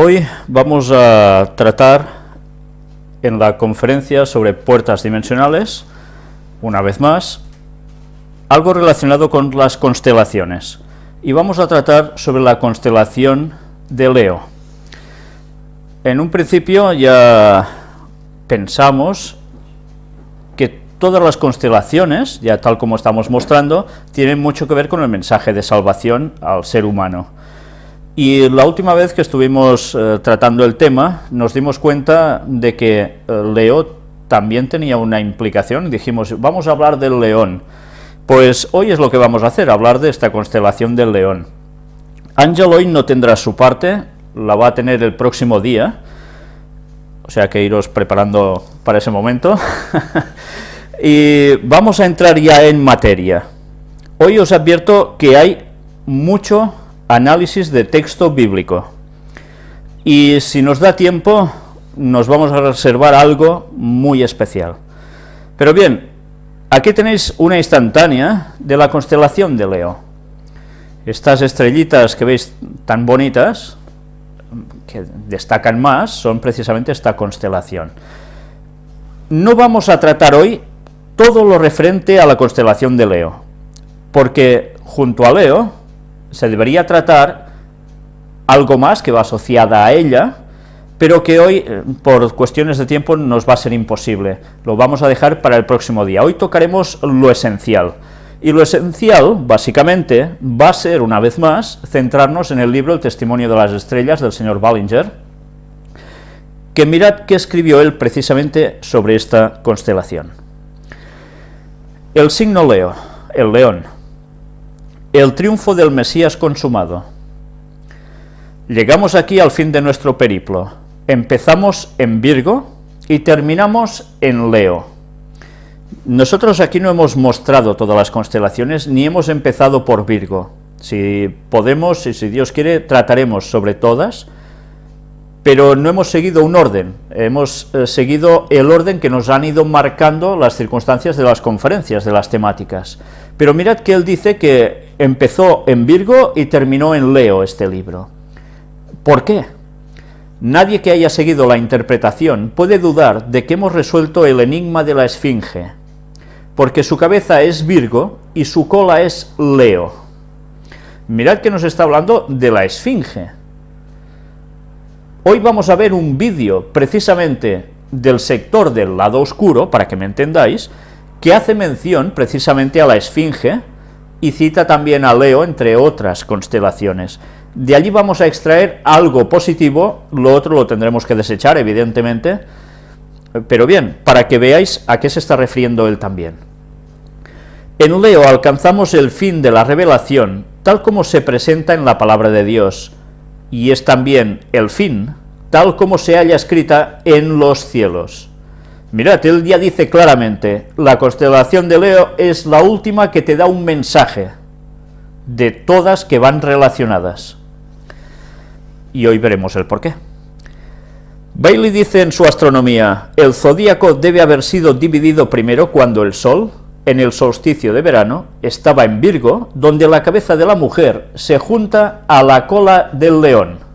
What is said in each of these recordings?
Hoy vamos a tratar en la conferencia sobre puertas dimensionales, una vez más, algo relacionado con las constelaciones. Y vamos a tratar sobre la constelación de Leo. En un principio ya pensamos que todas las constelaciones, ya tal como estamos mostrando, tienen mucho que ver con el mensaje de salvación al ser humano. Y la última vez que estuvimos tratando el tema, nos dimos cuenta de que Leo también tenía una implicación. Dijimos, vamos a hablar del león. Pues hoy es lo que vamos a hacer, hablar de esta constelación del león. Ángel hoy no tendrá su parte, la va a tener el próximo día, o sea que iros preparando para ese momento. Y vamos a entrar ya en materia. Hoy os advierto que hay mucho análisis de texto bíblico, y si nos da tiempo nos vamos a reservar algo muy especial. Pero bien, aquí tenéis una instantánea de la constelación de Leo. Estas estrellitas que veis tan bonitas, que destacan más, son precisamente esta constelación. No vamos a tratar hoy todo lo referente a la constelación de Leo, porque junto a Leo se debería tratar algo más que va asociada a ella, pero que hoy, por cuestiones de tiempo, nos va a ser imposible. Lo vamos a dejar para el próximo día. Hoy tocaremos lo esencial. Y lo esencial, básicamente, va a ser, una vez más, centrarnos en el libro El testimonio de las estrellas, del señor Ballinger, que mirad que escribió él precisamente sobre esta constelación. El signo Leo, el león. El triunfo del Mesías consumado. Llegamos aquí al fin de nuestro periplo. Empezamos en Virgo y terminamos en Leo. Nosotros aquí no hemos mostrado todas las constelaciones, ni hemos empezado por Virgo. Si podemos y si Dios quiere, trataremos sobre todas, pero no hemos seguido un orden, hemos seguido el orden que nos han ido marcando las circunstancias de las conferencias, de las temáticas. Pero mirad que él dice que empezó en Virgo y terminó en Leo este libro. ¿Por qué? Nadie que haya seguido la interpretación puede dudar de que hemos resuelto el enigma de la Esfinge, porque su cabeza es Virgo y su cola es Leo. Mirad que nos está hablando de la Esfinge. Hoy vamos a ver un vídeo precisamente del sector del lado oscuro, para que me entendáis, que hace mención precisamente a la Esfinge y cita también a Leo, entre otras constelaciones. De allí vamos a extraer algo positivo, lo otro lo tendremos que desechar, evidentemente, pero bien, para que veáis a qué se está refiriendo él también. En Leo alcanzamos el fin de la revelación, tal como se presenta en la palabra de Dios, y es también el fin, tal como se halla escrita en los cielos. Mirad, él ya dice claramente, la constelación de Leo es la última que te da un mensaje, de todas que van relacionadas. Y hoy veremos el porqué. Bailey dice en su astronomía, el zodíaco debe haber sido dividido primero cuando el Sol, en el solsticio de verano, estaba en Virgo, donde la cabeza de la mujer se junta a la cola del león.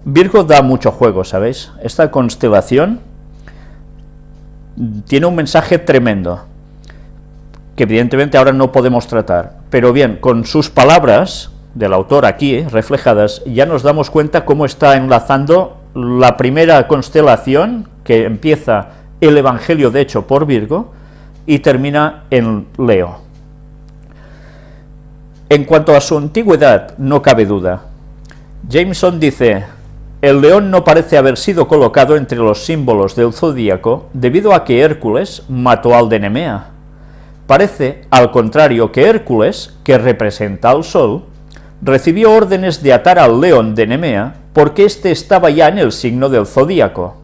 Virgo da mucho juego, ¿sabéis? Esta constelación tiene un mensaje tremendo, que evidentemente ahora no podemos tratar, pero bien, con sus palabras del autor aquí reflejadas, ya nos damos cuenta cómo está enlazando la primera constelación, que empieza el Evangelio de hecho por Virgo, y termina en Leo. En cuanto a su antigüedad, no cabe duda. Jameson dice, el león no parece haber sido colocado entre los símbolos del zodíaco debido a que Hércules mató al de Nemea. Parece, al contrario, que Hércules, que representa al Sol, recibió órdenes de atar al león de Nemea porque éste estaba ya en el signo del zodíaco.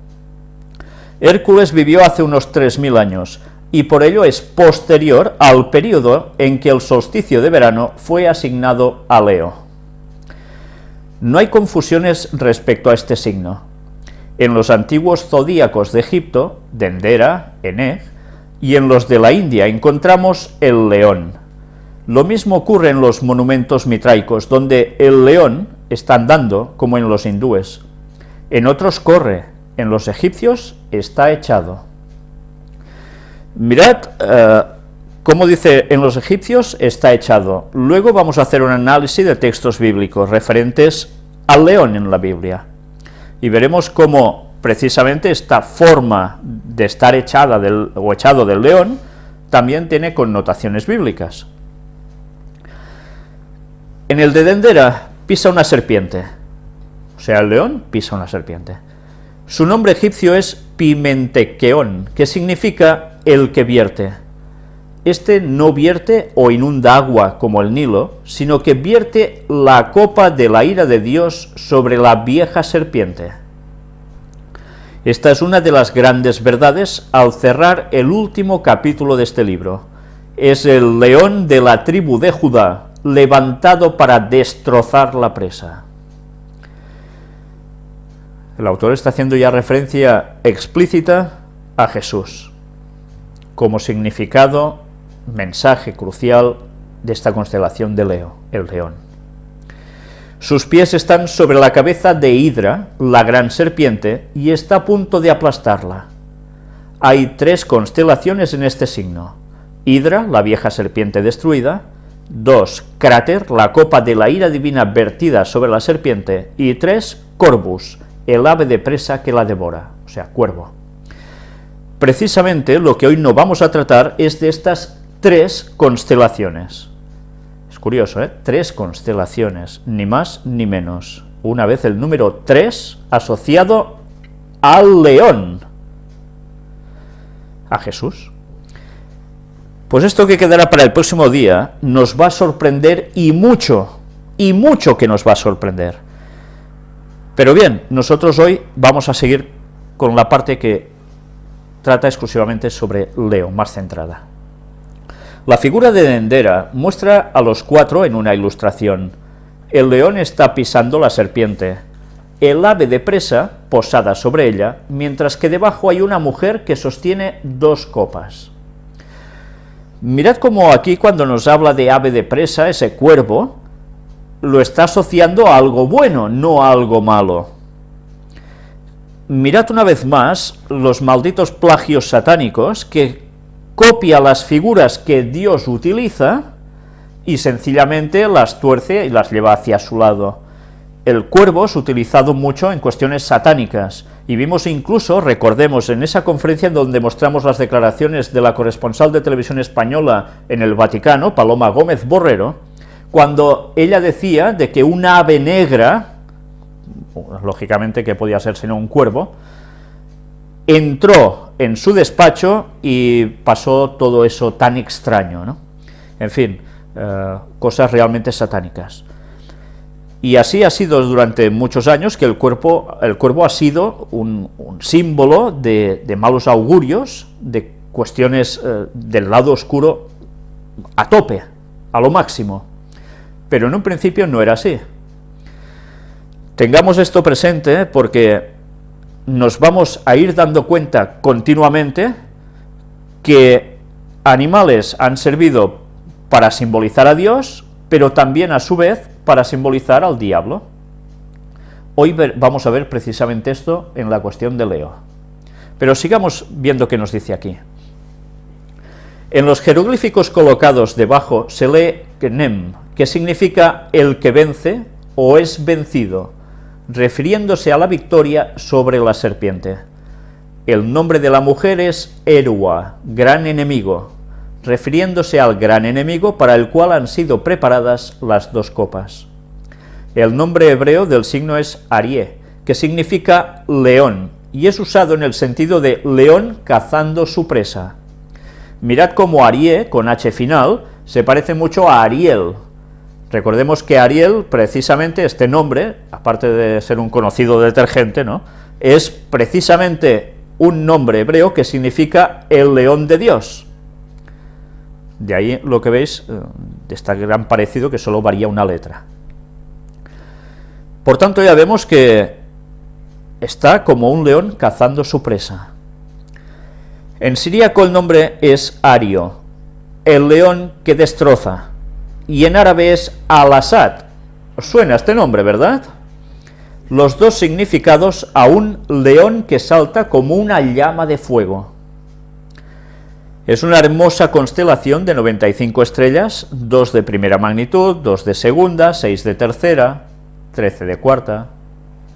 Hércules vivió hace unos 3000 años, y por ello es posterior al periodo en que el solsticio de verano fue asignado a Leo. No hay confusiones respecto a este signo. En los antiguos zodíacos de Egipto, Dendera, Eneg, y en los de la India encontramos el león. Lo mismo ocurre en los monumentos mitraicos, donde el león está andando como en los hindúes, en otros corre, en los egipcios está echado. Mirad cómo dice en los egipcios está echado. Luego vamos a hacer un análisis de textos bíblicos referentes al león en la Biblia, y veremos cómo precisamente esta forma de estar echada o echado del león también tiene connotaciones bíblicas. En el de Dendera pisa una serpiente, o sea, el león pisa una serpiente. Su nombre egipcio es Pimentekeón, que significa el que vierte. Este no vierte o inunda agua como el Nilo, sino que vierte la copa de la ira de Dios sobre la vieja serpiente. Esta es una de las grandes verdades al cerrar el último capítulo de este libro. Es el león de la tribu de Judá, levantado para destrozar la presa. El autor está haciendo ya referencia explícita a Jesús, como significado, mensaje crucial de esta constelación de Leo, el león. Sus pies están sobre la cabeza de Hidra, la gran serpiente, y está a punto de aplastarla. Hay 3 constelaciones en este signo: Hidra, la vieja serpiente destruida; 2, Cráter, la copa de la ira divina vertida sobre la serpiente; y 3, Corvus, el ave de presa que la devora, o sea, cuervo. Precisamente lo que hoy no vamos a tratar es de estas 3 constelaciones. Es curioso, 3 constelaciones, ni más ni menos. Una vez el número 3 asociado al león, a Jesús. Pues esto que quedará para el próximo día nos va a sorprender y mucho que nos va a sorprender. Pero bien, nosotros hoy vamos a seguir con la parte que trata exclusivamente sobre Leo, más centrada. La figura de Dendera muestra a los 4 en una ilustración. El león está pisando la serpiente, el ave de presa posada sobre ella, mientras que debajo hay una mujer que sostiene 2 copas. Mirad cómo aquí, cuando nos habla de ave de presa, ese cuervo, lo está asociando a algo bueno, no a algo malo. Mirad una vez más los malditos plagios satánicos, que copia las figuras que Dios utiliza y sencillamente las tuerce y las lleva hacia su lado. El cuervo es utilizado mucho en cuestiones satánicas, y vimos incluso, recordemos, en esa conferencia donde mostramos las declaraciones de la corresponsal de televisión española en el Vaticano, Paloma Gómez Borrero, cuando ella decía de que una ave negra, lógicamente que podía ser sino un cuervo, entró en su despacho y pasó todo eso tan extraño, ¿no? En fin, cosas realmente satánicas. Y así ha sido durante muchos años, que el cuervo ha sido un símbolo de malos augurios, de cuestiones del lado oscuro a tope, a lo máximo. Pero en un principio no era así. Tengamos esto presente porque nos vamos a ir dando cuenta continuamente que animales han servido para simbolizar a Dios, pero también a su vez para simbolizar al diablo. Hoy vamos a ver precisamente esto en la cuestión de Leo. Pero sigamos viendo qué nos dice aquí. En los jeroglíficos colocados debajo se lee Knem, que significa el que vence o es vencido, refiriéndose a la victoria sobre la serpiente. El nombre de la mujer es Erua, gran enemigo, refiriéndose al gran enemigo para el cual han sido preparadas las 2 copas. El nombre hebreo del signo es Arie, que significa león, y es usado en el sentido de león cazando su presa. Mirad cómo Arie, con H final, se parece mucho a Ariel. Recordemos que Ariel, precisamente este nombre, aparte de ser un conocido detergente, ¿no?, es precisamente un nombre hebreo que significa el león de Dios. De ahí lo que veis, de este gran parecido, que solo varía una letra. Por tanto, ya vemos que está como un león cazando su presa. En siríaco el nombre es Ario, el león que destroza, y en árabe es Al-Asad, Os suena este nombre, ¿verdad? Los dos significados a un león que salta como una llama de fuego. Es una hermosa constelación de 95 estrellas, 2 de primera magnitud, 2 de segunda, 6 de tercera, 13 de cuarta.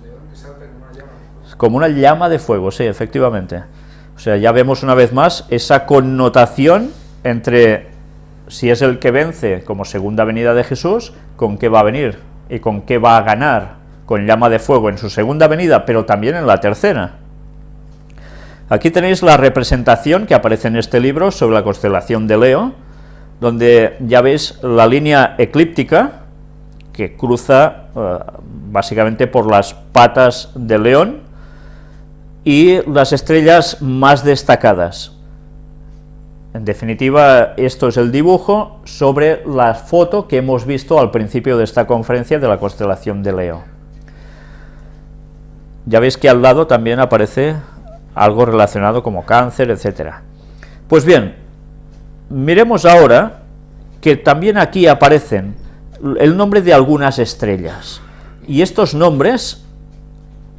León que salta como una llama. Como una llama de fuego, sí, efectivamente. O sea, ya vemos una vez más esa connotación entre si es el que vence como segunda venida de Jesús, con qué va a venir y con qué va a ganar, con llama de fuego en su segunda venida, pero también en la tercera. Aquí tenéis la representación que aparece en este libro sobre la constelación de Leo, donde ya veis la línea eclíptica que cruza básicamente por las patas del león y las estrellas más destacadas. En definitiva, esto es el dibujo sobre la foto que hemos visto al principio de esta conferencia de la constelación de Leo. Ya veis que al lado también aparece algo relacionado como cáncer, etcétera. Pues bien, miremos ahora que también aquí aparecen el nombre de algunas estrellas, y estos nombres,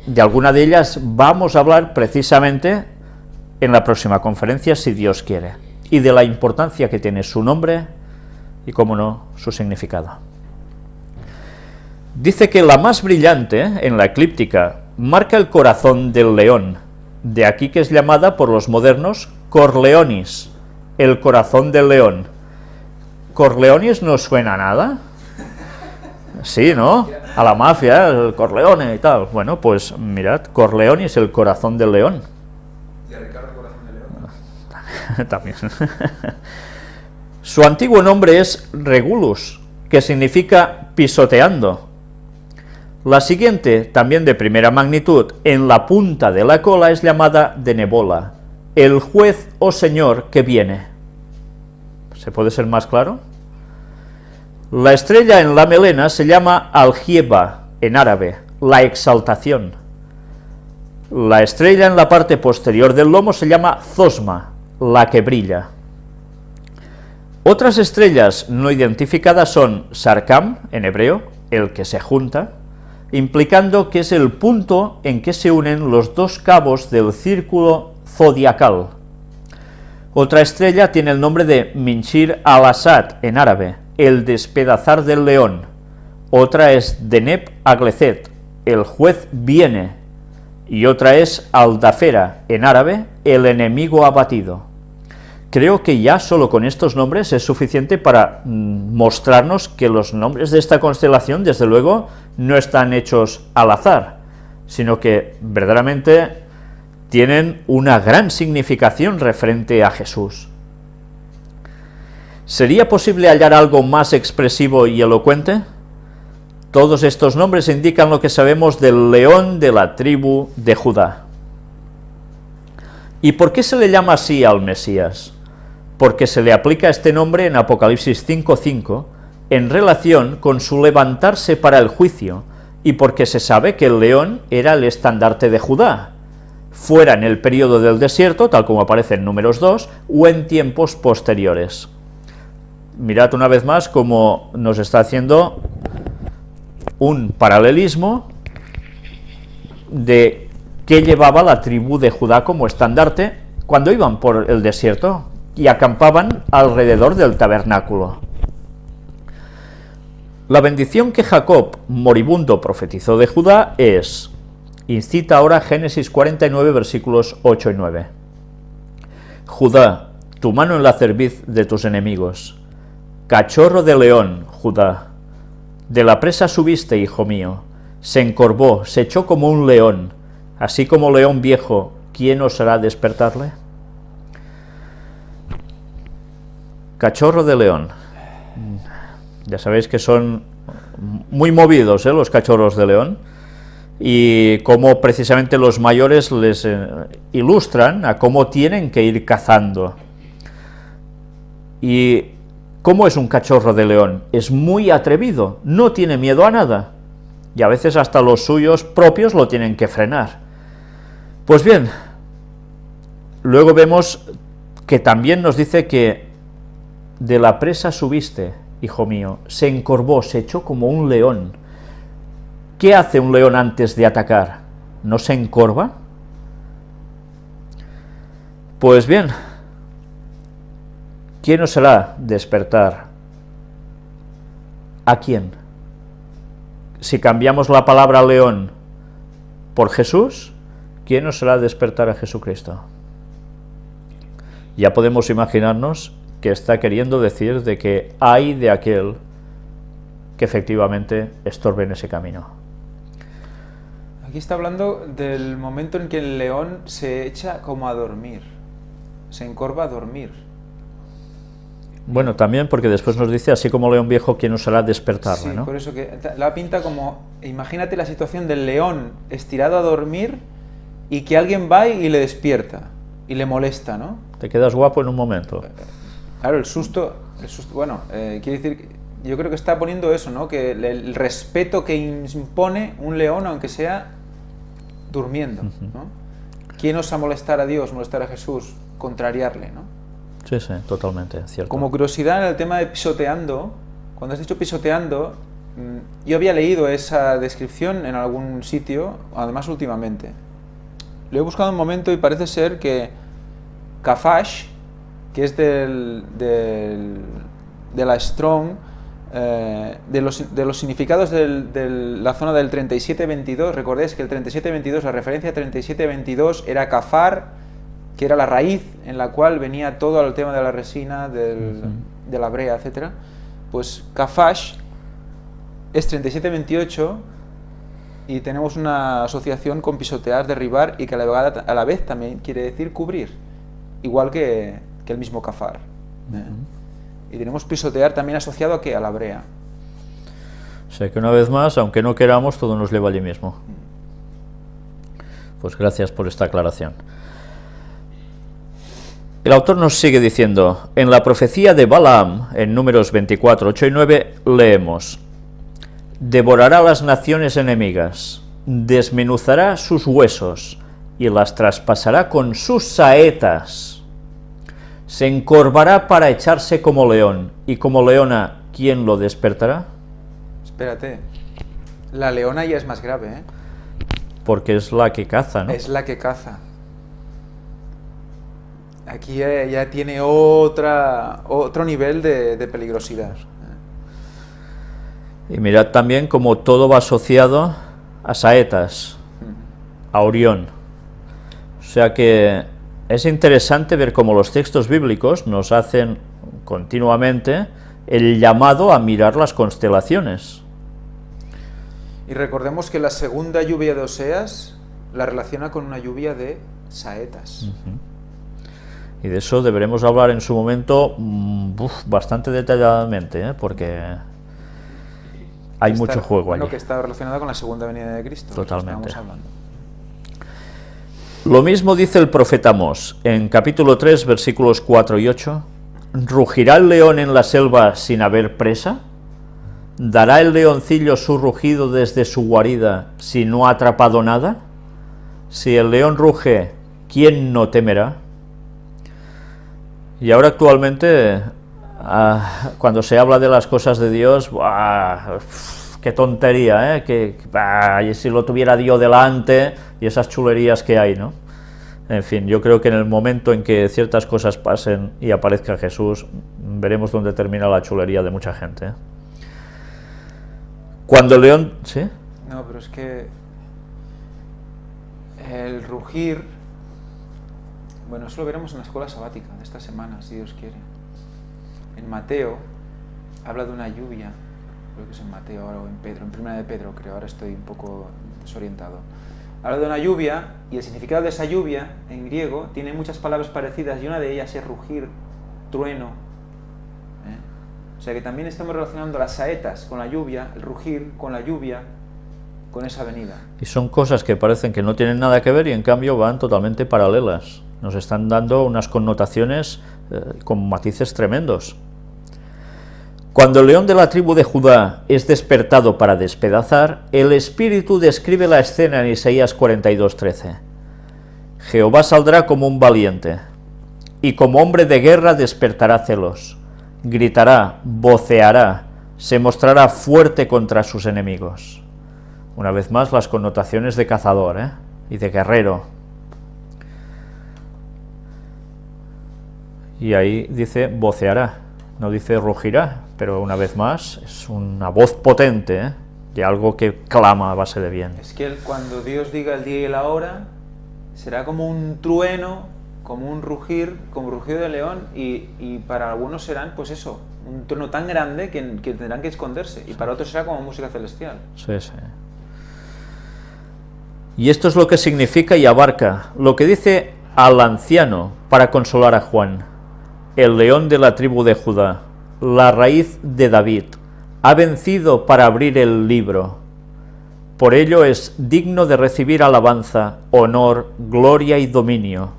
de alguna de ellas vamos a hablar precisamente en la próxima conferencia, si Dios quiere, y de la importancia que tiene su nombre y, cómo no, su significado. Dice que la más brillante, en la eclíptica, marca el corazón del león, de aquí que es llamada por los modernos Corleonis, el corazón del león. ¿Corleonis no suena a nada? Sí, ¿no? A la mafia, el Corleone y tal. Bueno, pues mirad, Corleonis, el corazón del león. ¿Y a Ricardo Corazón de León? También. Su antiguo nombre es Regulus, que significa pisoteando. La siguiente, también de primera magnitud, en la punta de la cola, es llamada Denebola, el juez o señor que viene. ¿Se puede ser más claro? La estrella en la melena se llama Algieba, en árabe, la exaltación. La estrella en la parte posterior del lomo se llama Zosma, la que brilla. Otras estrellas no identificadas son Sarkam, en hebreo, el que se junta, implicando que es el punto en que se unen los dos cabos del círculo zodiacal. Otra estrella tiene el nombre de Minshir al-Asad, en árabe, el despedazar del león. Otra es Deneb Aglecet, el juez viene, y otra es Aldafera, en árabe, el enemigo abatido. Creo que ya solo con estos nombres es suficiente para mostrarnos que los nombres de esta constelación, desde luego, no están hechos al azar, sino que verdaderamente tienen una gran significación referente a Jesús. ¿Sería posible hallar algo más expresivo y elocuente? Todos estos nombres indican lo que sabemos del león de la tribu de Judá. ¿Y por qué se le llama así al Mesías? Porque se le aplica este nombre en Apocalipsis 5:5 en relación con su levantarse para el juicio, y porque se sabe que el león era el estandarte de Judá, fuera en el período del desierto, tal como aparece en Números 2, o en tiempos posteriores. Mirad una vez más cómo nos está haciendo un paralelismo de qué llevaba la tribu de Judá como estandarte cuando iban por el desierto y acampaban alrededor del tabernáculo. La bendición que Jacob, moribundo, profetizó de Judá es, y cita ahora Génesis 49, versículos 8 y 9. Judá, tu mano en la cerviz de tus enemigos. Cachorro de león, Judá. De la presa subiste, hijo mío. Se encorvó, se echó como un león. Así como león viejo, ¿quién osará despertarle? Cachorro de león. Ya sabéis que son muy movidos, los cachorros de león, y cómo precisamente los mayores les ilustran a cómo tienen que ir cazando. ¿Y cómo es un cachorro de león? Es muy atrevido, no tiene miedo a nada, y a veces hasta los suyos propios lo tienen que frenar. Pues bien, luego vemos que también nos dice que de la presa subiste, hijo mío, se encorvó, se echó como un león. ¿Qué hace un león antes de atacar? ¿No se encorva? Pues bien, ¿quién os hará despertar? ¿A quién? Si cambiamos la palabra león por Jesús, ¿quién nos hará despertar a Jesucristo? Ya podemos imaginarnos que está queriendo decir de que hay de aquel que efectivamente estorbe en ese camino. Aquí está hablando del momento en que el león se echa como a dormir, se encorva a dormir. Bueno, también porque después nos dice, así como león viejo, ¿quién nos hará despertarle? Sí, ¿no? por eso que la pinta como, imagínate la situación del león estirado a dormir y que alguien va y le despierta y le molesta, ¿no? Te quedas guapo en un momento. Claro, el susto bueno, quiere decir, yo creo que está poniendo eso, ¿no? Que el respeto que impone un león, aunque sea durmiendo, ¿no? ¿Quién osa molestar a Dios, molestar a Jesús, contrariarle, ¿no? Sí, sí, totalmente, cierto. Como curiosidad en el tema de pisoteando, cuando has dicho pisoteando, yo había leído esa descripción en algún sitio, además últimamente. Lo he buscado un momento y parece ser que Kafash, que es de la Strong, de los significados de la zona del 3722, recordéis que el 3722, la referencia 3722 era kafar, que era la raíz en la cual venía todo el tema de la resina, de la brea, etc. Pues kafash es 3728 y tenemos una asociación con pisotear, derribar y que a la vez también quiere decir cubrir, igual que el mismo kafar. Y tenemos pisotear también asociado a la brea. O sea que una vez más, aunque no queramos, todo nos lleva allí mismo. Pues gracias por esta aclaración. El autor nos sigue diciendo, en la profecía de Balaam, en números 24, 8 y 9, leemos, devorará las naciones enemigas, desmenuzará sus huesos y las traspasará con sus saetas. Se encorvará para echarse como león, y como leona, ¿quién lo despertará? Espérate, la leona ya es más grave, ¿eh? Porque es la que caza, ¿no? Es la que caza. Aquí ya tiene otro nivel de peligrosidad. Y mirad también cómo todo va asociado a saetas, a Orión. O sea que es interesante ver cómo los textos bíblicos nos hacen continuamente el llamado a mirar las constelaciones. Y recordemos que la segunda lluvia de Oseas la relaciona con una lluvia de saetas. Y de eso deberemos hablar en su momento bastante detalladamente, porque hay mucho juego allí. Que está relacionado con la segunda venida de Cristo. Totalmente. Estamos hablando. Lo mismo dice el profeta Amós, en capítulo 3, versículos 4 y 8. ¿Rugirá el león en la selva sin haber presa? ¿Dará el leoncillo su rugido desde su guarida si no ha atrapado nada? Si el león ruge, ¿quién no temerá? Y ahora actualmente, cuando se habla de las cosas de Dios, qué tontería, que si lo tuviera Dios delante, y esas chulerías que hay, ¿no? En fin, yo creo que en el momento en que ciertas cosas pasen y aparezca Jesús, veremos dónde termina la chulería de mucha gente. Cuando el león... ¿Sí? No, pero es que el rugir... Bueno, eso lo veremos en la escuela sabática de esta semana, si Dios quiere. En Mateo habla de una lluvia, creo que es en Mateo ahora o en Pedro, en Primera de Pedro creo, ahora estoy un poco desorientado. Habla de una lluvia y el significado de esa lluvia en griego tiene muchas palabras parecidas y una de ellas es rugir, trueno. O sea que también estamos relacionando las saetas con la lluvia, el rugir con la lluvia, con esa venida. Y son cosas que parecen que no tienen nada que ver y en cambio van totalmente paralelas. Nos están dando unas connotaciones con matices tremendos. Cuando el león de la tribu de Judá es despertado para despedazar, el Espíritu describe la escena en Isaías 42:13. Jehová saldrá como un valiente, y como hombre de guerra despertará celos, gritará, voceará, se mostrará fuerte contra sus enemigos. Una vez más, las connotaciones de cazador, y de guerrero. Y ahí dice voceará, no dice rugirá, pero una vez más es una voz potente, de algo que clama a base de bien. Es que cuando Dios diga el día y la hora, será como un trueno, como un rugir, como rugido de león, y para algunos serán, pues eso, un trueno tan grande que tendrán que esconderse, y para otros será como música celestial. Sí, sí. Y esto es lo que significa y abarca lo que dice al anciano para consolar a Juan: el león de la tribu de Judá, la raíz de David, ha vencido para abrir el libro. Por ello es digno de recibir alabanza, honor, gloria y dominio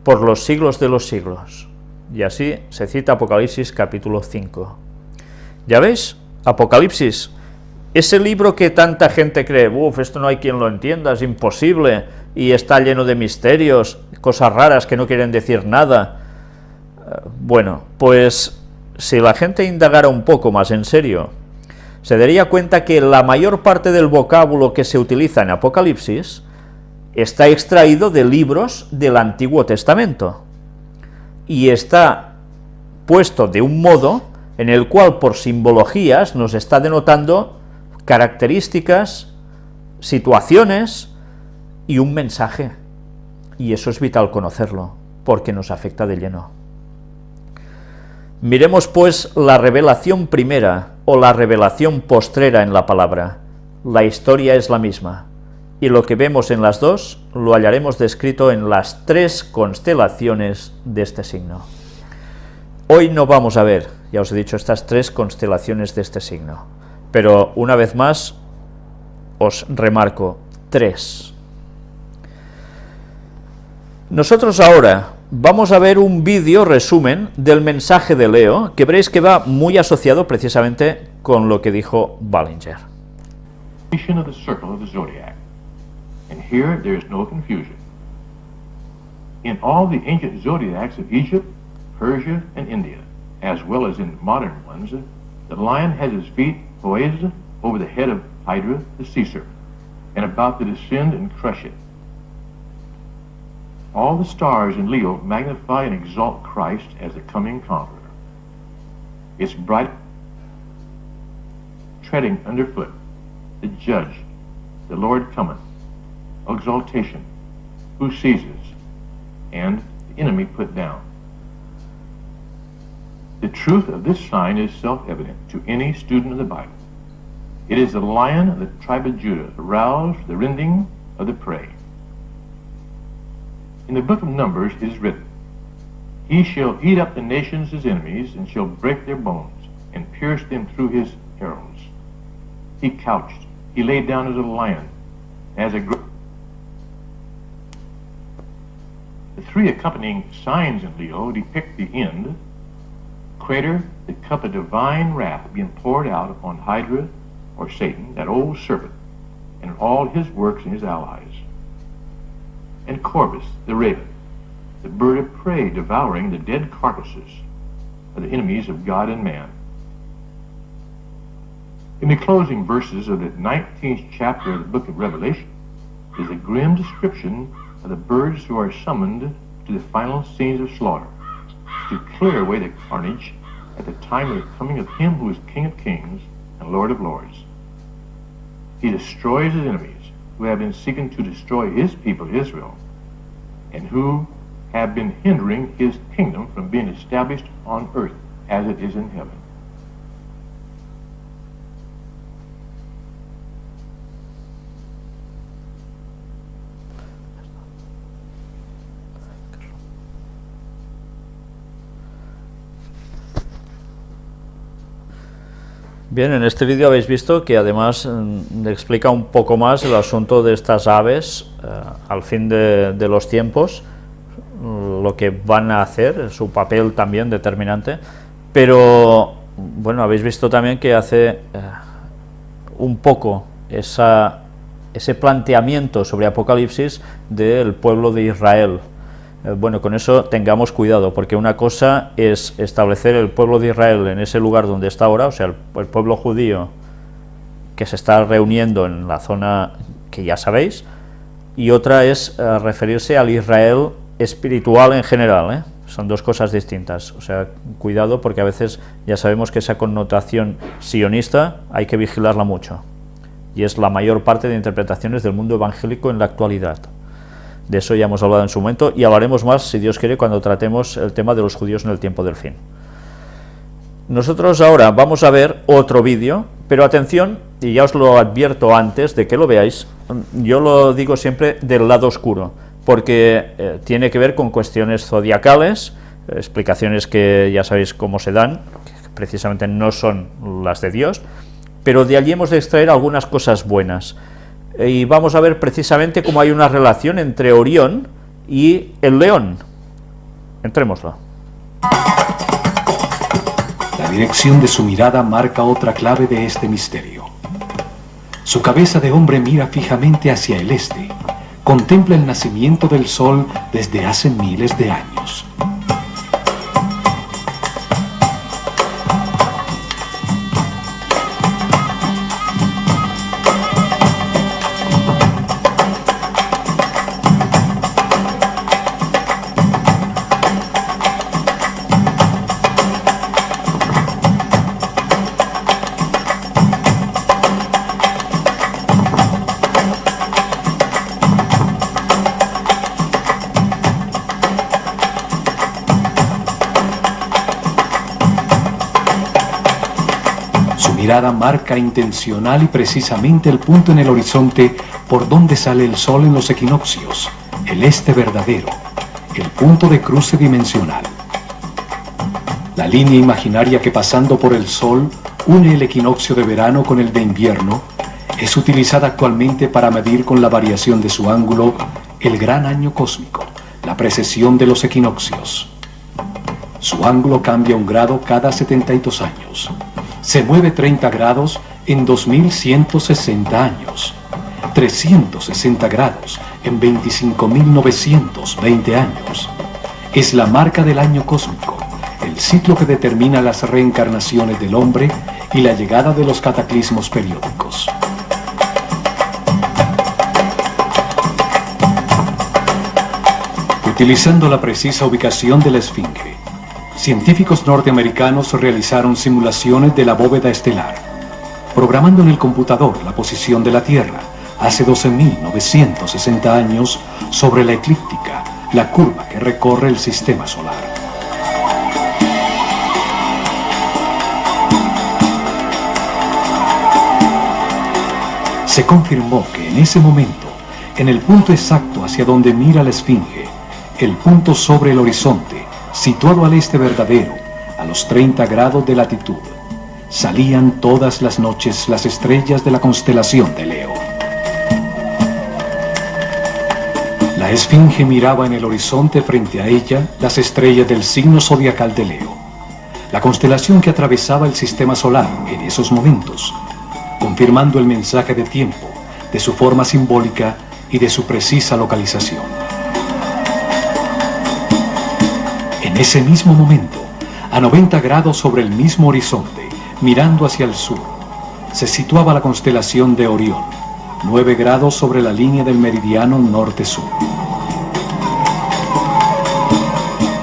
por los siglos de los siglos. Y así se cita Apocalipsis capítulo 5. ¿Ya veis? Apocalipsis, ese libro que tanta gente cree, esto no hay quien lo entienda, es imposible, y está lleno de misterios, cosas raras que no quieren decir nada. Bueno, pues si la gente indagara un poco más en serio, se daría cuenta que la mayor parte del vocábulo que se utiliza en Apocalipsis está extraído de libros del Antiguo Testamento y está puesto de un modo en el cual por simbologías nos está denotando características, situaciones y un mensaje, y eso es vital conocerlo porque nos afecta de lleno. Miremos pues la revelación primera o la revelación postrera en la palabra. La historia es la misma, y lo que vemos en las dos lo hallaremos descrito en las 3 constelaciones de este signo. Hoy no vamos a ver, ya os he dicho, estas 3 constelaciones de este signo, pero una vez más os remarco 3. Nosotros ahora vamos a ver un vídeo resumen del mensaje de Leo, que veréis que va muy asociado precisamente con lo que dijo Ballinger. Of the circle of the zodiac. And here there is no confusion. In all the ancient zodiacs of Egypt, Persia, and India, as well as in modern ones, the lion has his feet poised over the head of Hydra, the sea serpent, and about to descend and crush it. All the stars in Leo magnify and exalt Christ as the coming conqueror. Its bright treading underfoot, the judge, the Lord cometh, exaltation, who seizes, and the enemy put down. The truth of this sign is self-evident to any student of the Bible. It is the lion of the tribe of Judah, aroused for the rending of the prey. In the book of Numbers it is written, He shall eat up the nations his enemies, and shall break their bones, and pierce them through his arrows. He couched, he laid down as a lion, as a The 3 accompanying signs in Leo depict the end, crater, the cup of divine wrath being poured out upon Hydra, or Satan, that old serpent, and all his works and his allies. And Corvus, the raven, the bird of prey devouring the dead carcasses of the enemies of God and man. In the closing verses of the 19th chapter of the book of Revelation is a grim description of the birds who are summoned to the final scenes of slaughter, to clear away the carnage at the time of the coming of him who is King of kings and Lord of lords. He destroys his enemies, who have been seeking to destroy his people Israel, and who have been hindering his kingdom from being established on earth as it is in heaven. Bien, en este vídeo habéis visto que además explica un poco más el asunto de estas aves al fin de los tiempos, lo que van a hacer, su papel también determinante, pero bueno, habéis visto también que hace un poco ese planteamiento sobre Apocalipsis del pueblo de Israel. Bueno, con eso tengamos cuidado, porque una cosa es establecer el pueblo de Israel en ese lugar donde está ahora, o sea, el pueblo judío que se está reuniendo en la zona que ya sabéis, y otra es referirse al Israel espiritual en general, ¿eh? Son dos cosas distintas, o sea, cuidado, porque a veces ya sabemos que esa connotación sionista hay que vigilarla mucho, y es la mayor parte de interpretaciones del mundo evangélico en la actualidad. De eso ya hemos hablado en su momento, y hablaremos más, si Dios quiere, cuando tratemos el tema de los judíos en el tiempo del fin. Nosotros ahora vamos a ver otro vídeo, pero atención, y ya os lo advierto antes de que lo veáis, yo lo digo siempre del lado oscuro, porque tiene que ver con cuestiones zodiacales, explicaciones que ya sabéis cómo se dan, que precisamente no son las de Dios, pero de allí hemos de extraer algunas cosas buenas. Y vamos a ver precisamente cómo hay una relación entre Orión y el león. Entrémoslo. La dirección de su mirada marca otra clave de este misterio. Su cabeza de hombre mira fijamente hacia el este, contempla el nacimiento del sol desde hace miles de años. Mirada marca intencional y precisamente el punto en el horizonte por donde sale el sol en los equinoccios, el este verdadero, el punto de cruce dimensional. La línea imaginaria que pasando por el sol une el equinoccio de verano con el de invierno es utilizada actualmente para medir con la variación de su ángulo el gran año cósmico, la precesión de los equinoccios. Su ángulo cambia 1 grado cada 72 años. Se mueve 30 grados en 2160 años, 360 grados en 25.920 años. Es la marca del año cósmico, el ciclo que determina las reencarnaciones del hombre y la llegada de los cataclismos periódicos. Utilizando la precisa ubicación de la Esfinge, científicos norteamericanos realizaron simulaciones de la bóveda estelar, programando en el computador la posición de la Tierra hace 12.960 años sobre la eclíptica, la curva que recorre el sistema solar. Se confirmó que en ese momento, en el punto exacto hacia donde mira la Esfinge, el punto sobre el horizonte, situado al este verdadero, a los 30 grados de latitud, salían todas las noches las estrellas de la constelación de Leo. La Esfinge miraba en el horizonte frente a ella las estrellas del signo zodiacal de Leo, la constelación que atravesaba el sistema solar en esos momentos, confirmando el mensaje de tiempo, de su forma simbólica y de su precisa localización. En ese mismo momento, a 90 grados sobre el mismo horizonte, mirando hacia el sur, se situaba la constelación de Orión, 9 grados sobre la línea del meridiano norte-sur.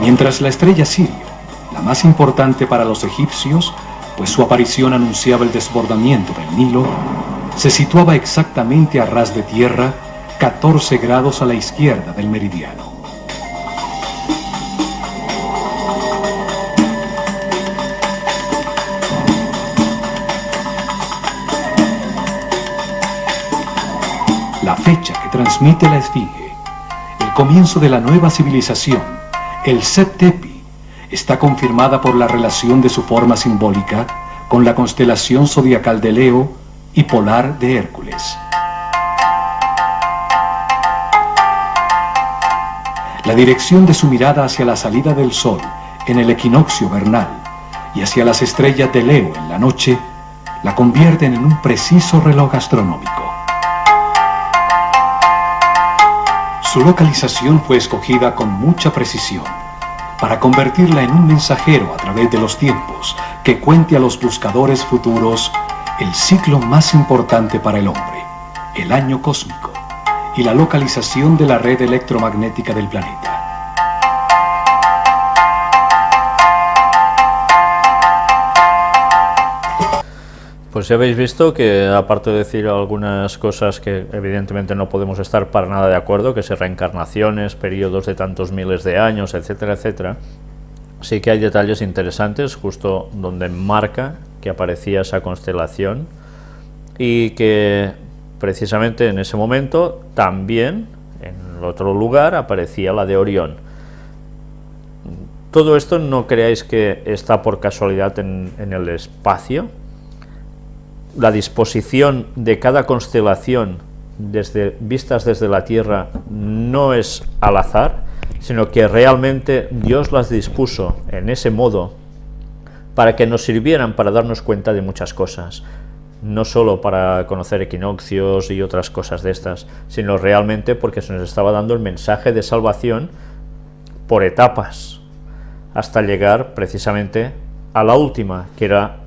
Mientras la estrella Sirio, la más importante para los egipcios, pues su aparición anunciaba el desbordamiento del Nilo, se situaba exactamente a ras de tierra, 14 grados a la izquierda del meridiano. La fecha que transmite la Esfinge, el comienzo de la nueva civilización, el Set Tepi, está confirmada por la relación de su forma simbólica con la constelación zodiacal de Leo y polar de Hércules. La dirección de su mirada hacia la salida del sol en el equinoccio vernal y hacia las estrellas de Leo en la noche la convierten en un preciso reloj astronómico. Su localización fue escogida con mucha precisión para convertirla en un mensajero a través de los tiempos que cuente a los buscadores futuros el ciclo más importante para el hombre, el año cósmico, y la localización de la red electromagnética del planeta. Pues ya habéis visto que, aparte de decir algunas cosas que evidentemente no podemos estar para nada de acuerdo, que si reencarnaciones, periodos de tantos miles de años, etcétera, etcétera, sí que hay detalles interesantes justo donde marca que aparecía esa constelación y que precisamente en ese momento también en otro lugar aparecía la de Orión. Todo esto no creáis que está por casualidad en el espacio. La disposición de cada constelación vistas desde la Tierra no es al azar, sino que realmente Dios las dispuso en ese modo para que nos sirvieran para darnos cuenta de muchas cosas, no solo para conocer equinoccios y otras cosas de estas, sino realmente porque se nos estaba dando el mensaje de salvación por etapas, hasta llegar precisamente a la última, que era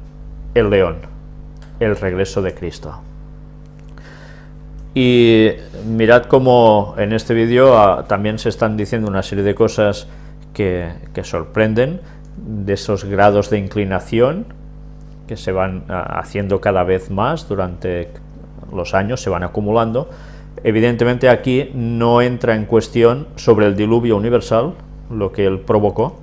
el león, el regreso de Cristo. Y mirad cómo en este vídeo también se están diciendo una serie de cosas que sorprenden, de esos grados de inclinación que se van haciendo cada vez más durante los años, se van acumulando. Evidentemente aquí no entra en cuestión sobre el diluvio universal, lo que él provocó,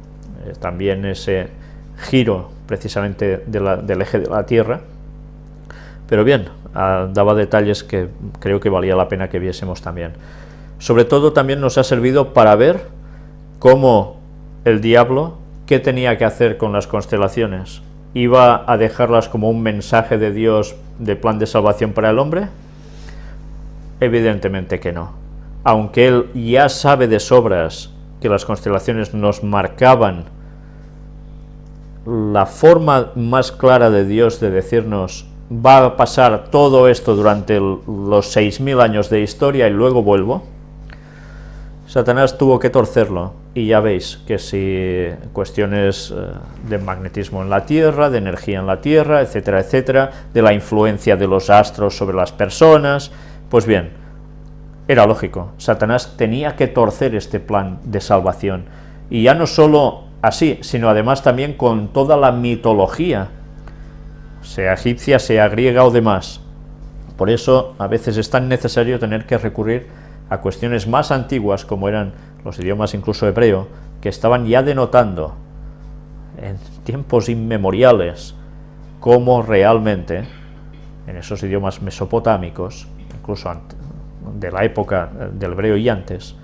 también ese giro precisamente del eje de la Tierra. Pero bien, daba detalles que creo que valía la pena que viésemos también. Sobre todo también nos ha servido para ver cómo el diablo, qué tenía que hacer con las constelaciones. ¿Iba a dejarlas como un mensaje de Dios de plan de salvación para el hombre? Evidentemente que no. Aunque él ya sabe de sobras que las constelaciones nos marcaban la forma más clara de Dios de decirnos: va a pasar todo esto durante los 6000 años de historia y luego vuelvo. Satanás tuvo que torcerlo, y ya veis que si cuestiones de magnetismo en la Tierra, de energía en la Tierra, etcétera, etcétera, de la influencia de los astros sobre las personas, pues bien, era lógico, Satanás tenía que torcer este plan de salvación, y ya no solo así, sino además también con toda la mitología, sea egipcia, sea griega o demás. Por eso a veces es tan necesario tener que recurrir a cuestiones más antiguas, como eran los idiomas incluso hebreo, que estaban ya denotando en tiempos inmemoriales cómo realmente en esos idiomas mesopotámicos, incluso de la época del hebreo y antes,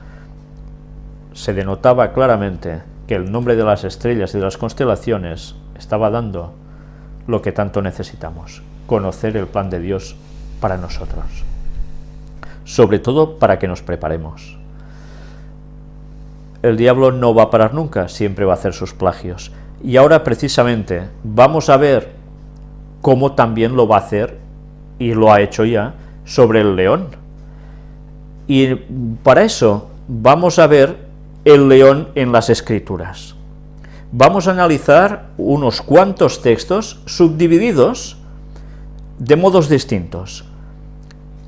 se denotaba claramente que el nombre de las estrellas y de las constelaciones estaba dando lo que tanto necesitamos: conocer el plan de Dios para nosotros, sobre todo para que nos preparemos. El diablo no va a parar nunca, siempre va a hacer sus plagios, y ahora precisamente vamos a ver cómo también lo va a hacer, y lo ha hecho ya, sobre el león. Y para eso vamos a ver el león en las Escrituras. Vamos a analizar unos cuantos textos subdivididos de modos distintos.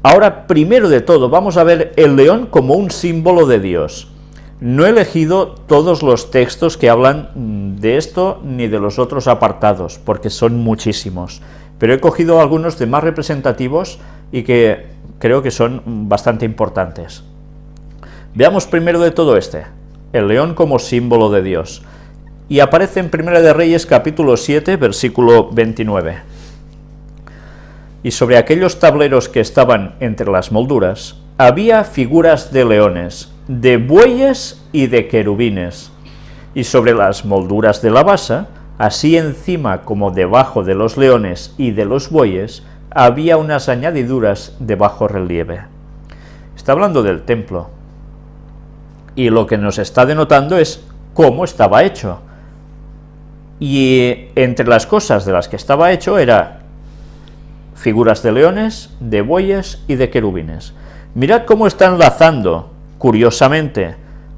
Ahora, primero de todo, vamos a ver el león como un símbolo de Dios. No he elegido todos los textos que hablan de esto ni de los otros apartados, porque son muchísimos, pero he cogido algunos de más representativos y que creo que son bastante importantes. Veamos primero de todo el león como símbolo de Dios. Y aparece en Primera de Reyes capítulo 7, versículo 29. Y sobre aquellos tableros que estaban entre las molduras, había figuras de leones, de bueyes y de querubines. Y sobre las molduras de la basa, así encima como debajo de los leones y de los bueyes, había unas añadiduras de bajo relieve. Está hablando del templo. Y lo que nos está denotando es cómo estaba hecho. Y entre las cosas de las que estaba hecho era figuras de leones, de bueyes y de querubines. Mirad cómo está enlazando, curiosamente,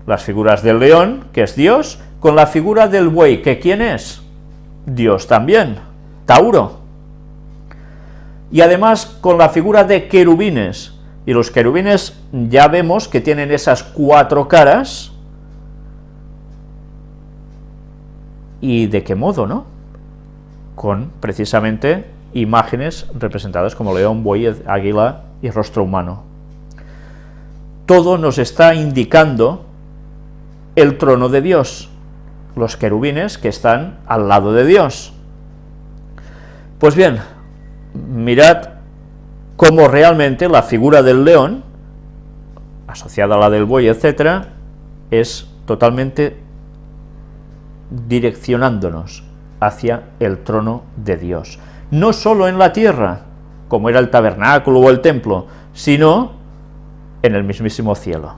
las figuras del león, que es Dios, con la figura del buey, que ¿quién es? Dios también, Tauro. y además con la figura de querubines, y los querubines ya vemos que tienen esas 4 caras, y de qué modo, ¿no? Con precisamente imágenes representadas como león, buey, águila y rostro humano. Todo nos está indicando el trono de Dios, los querubines que están al lado de Dios. Pues bien, mirad cómo realmente la figura del león, asociada a la del buey, etc., es totalmente direccionándonos hacia el trono de Dios. No solo en la tierra, como era el tabernáculo o el templo, sino en el mismísimo cielo.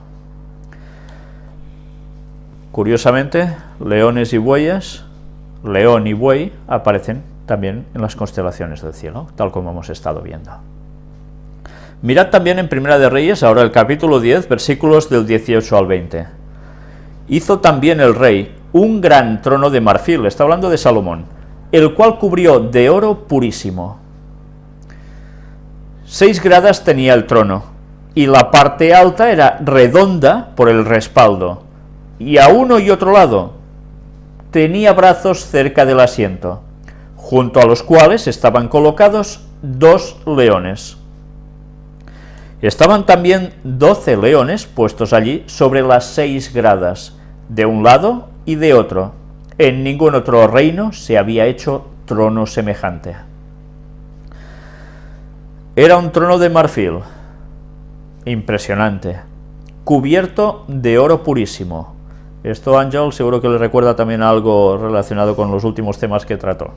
Curiosamente, leones y bueyes, león y buey, aparecen también en las constelaciones del cielo, tal como hemos estado viendo. Mirad también en Primera de Reyes, ahora el capítulo 10, versículos del 18 al 20. Hizo también el rey un gran trono de marfil, está hablando de Salomón, el cual cubrió de oro purísimo. 6 gradas tenía el trono, y la parte alta era redonda por el respaldo, y a uno y otro lado tenía brazos cerca del asiento, junto a los cuales estaban colocados 2 leones. Estaban también 12 leones puestos allí sobre las 6 gradas, de un lado y de otro. En ningún otro reino se había hecho trono semejante. Era un trono de marfil, impresionante, cubierto de oro purísimo. Esto, Ángel, seguro que le recuerda también algo relacionado con los últimos temas que trató.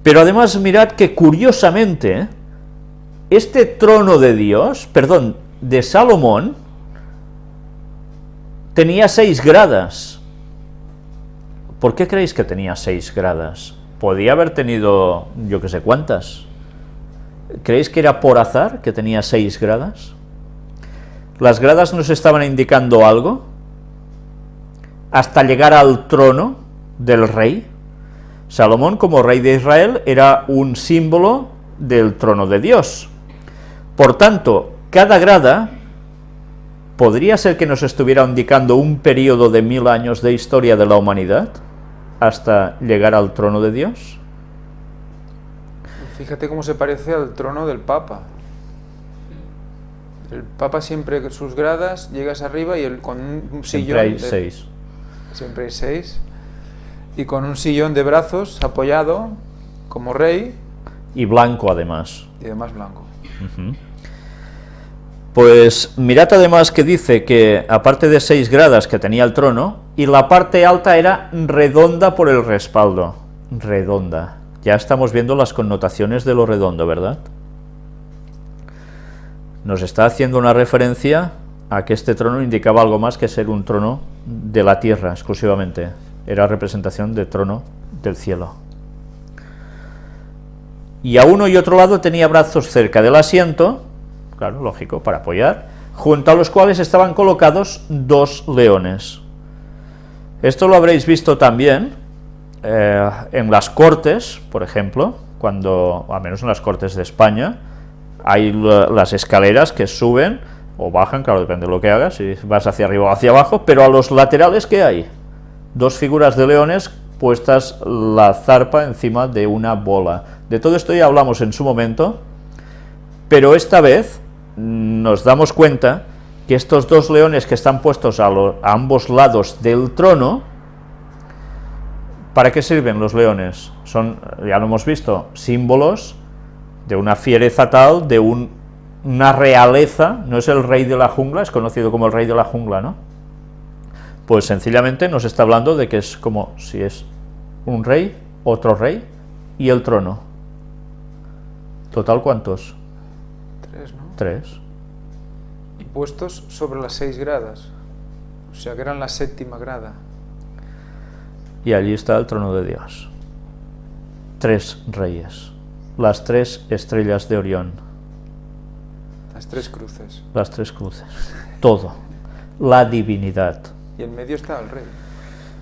Pero además mirad que curiosamente, este trono de Dios, perdón, de Salomón, tenía 6 gradas. ¿Por qué creéis que tenía 6 gradas? Podía haber tenido yo que sé cuántas. ¿Creéis que era por azar que tenía 6 gradas? ¿Las gradas nos estaban indicando algo? Hasta llegar al trono del rey. Salomón, como rey de Israel, era un símbolo del trono de Dios. Por tanto, cada grada podría ser que nos estuviera indicando un periodo de 1000 años de historia de la humanidad hasta llegar al trono de Dios. Fíjate cómo se parece al trono del Papa. El Papa siempre, sus gradas, llegas arriba y él con un sillón... Siempre hay 6. Siempre hay 6. Y con un sillón de brazos apoyado, como rey. Y blanco además. Y además blanco. Pues mirad además que dice que aparte de 6 gradas que tenía el trono, y la parte alta era redonda por el respaldo. Redonda. Ya estamos viendo las connotaciones de lo redondo, ¿verdad? Nos está haciendo una referencia a que este trono indicaba algo más que ser un trono de la tierra exclusivamente. Era representación del trono del cielo. Y a uno y otro lado tenía brazos cerca del asiento, claro, lógico, para apoyar, junto a los cuales estaban colocados 2 leones. Esto lo habréis visto también en las cortes, por ejemplo, cuando, al menos en las cortes de España, hay las escaleras que suben o bajan, claro, depende de lo que hagas, si vas hacia arriba o hacia abajo, pero a los laterales, ¿qué hay? 2 figuras de leones puestas la zarpa encima de una bola. De todo esto ya hablamos en su momento, pero esta vez nos damos cuenta que estos 2 leones que están puestos a ambos lados del trono, ¿para qué sirven los leones? Son, ya lo hemos visto, símbolos de una fiereza tal, de una realeza. No es el rey de la jungla, es conocido como el rey de la jungla, ¿no? Pues sencillamente nos está hablando de que es como si es un rey, otro rey y el trono. ¿Total cuántos? 3, ¿no? 3. Y puestos sobre las 6 gradas. O sea que eran la 7ª grada. Y allí está el trono de Dios. 3 reyes. Las 3 estrellas de Orión. Las 3 cruces. Las 3 cruces. Todo. La divinidad. Y en medio está el rey.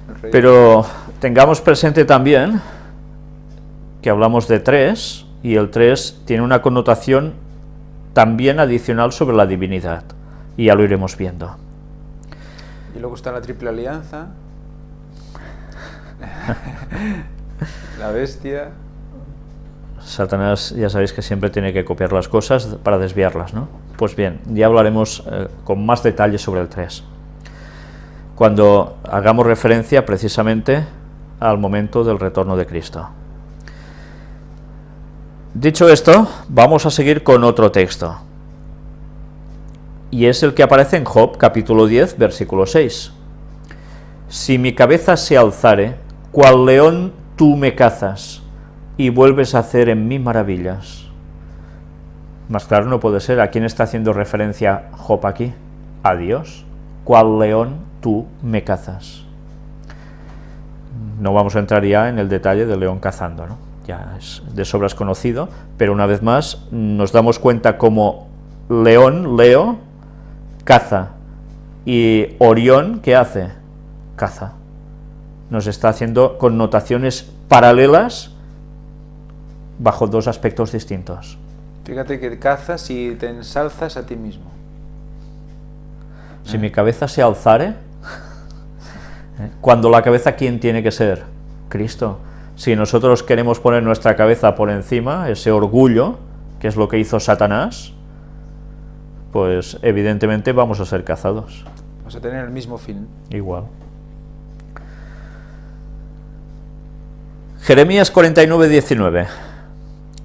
El rey. Pero tengamos presente también que hablamos de 3 y el 3 tiene una connotación también adicional sobre la divinidad, y ya lo iremos viendo. Y luego está la triple alianza, la bestia. Satanás, ya sabéis que siempre tiene que copiar las cosas para desviarlas, ¿no? Pues bien, ya hablaremos con más detalle sobre el 3, cuando hagamos referencia precisamente al momento del retorno de Cristo. Dicho esto, vamos a seguir con otro texto, y es el que aparece en Job, capítulo 10, versículo 6. Si mi cabeza se alzare, cual león tú me cazas, y vuelves a hacer en mí maravillas. Más claro no puede ser. ¿A quién está haciendo referencia Job aquí? A Dios. Cual león tú me cazas. No vamos a entrar ya en el detalle del león cazando, ¿no? Ya es de sobras conocido, pero una vez más nos damos cuenta como león, Leo, caza, y Orión, ¿qué hace? Caza. Nos está haciendo connotaciones paralelas bajo dos aspectos distintos. Fíjate que cazas y te ensalzas a ti mismo. Si mi cabeza se alzare, cuando la cabeza, ¿quién tiene que ser? Cristo. Si nosotros queremos poner nuestra cabeza por encima, ese orgullo, que es lo que hizo Satanás, pues evidentemente vamos a ser cazados. Vamos a tener el mismo fin. Igual. Jeremías 49, 19.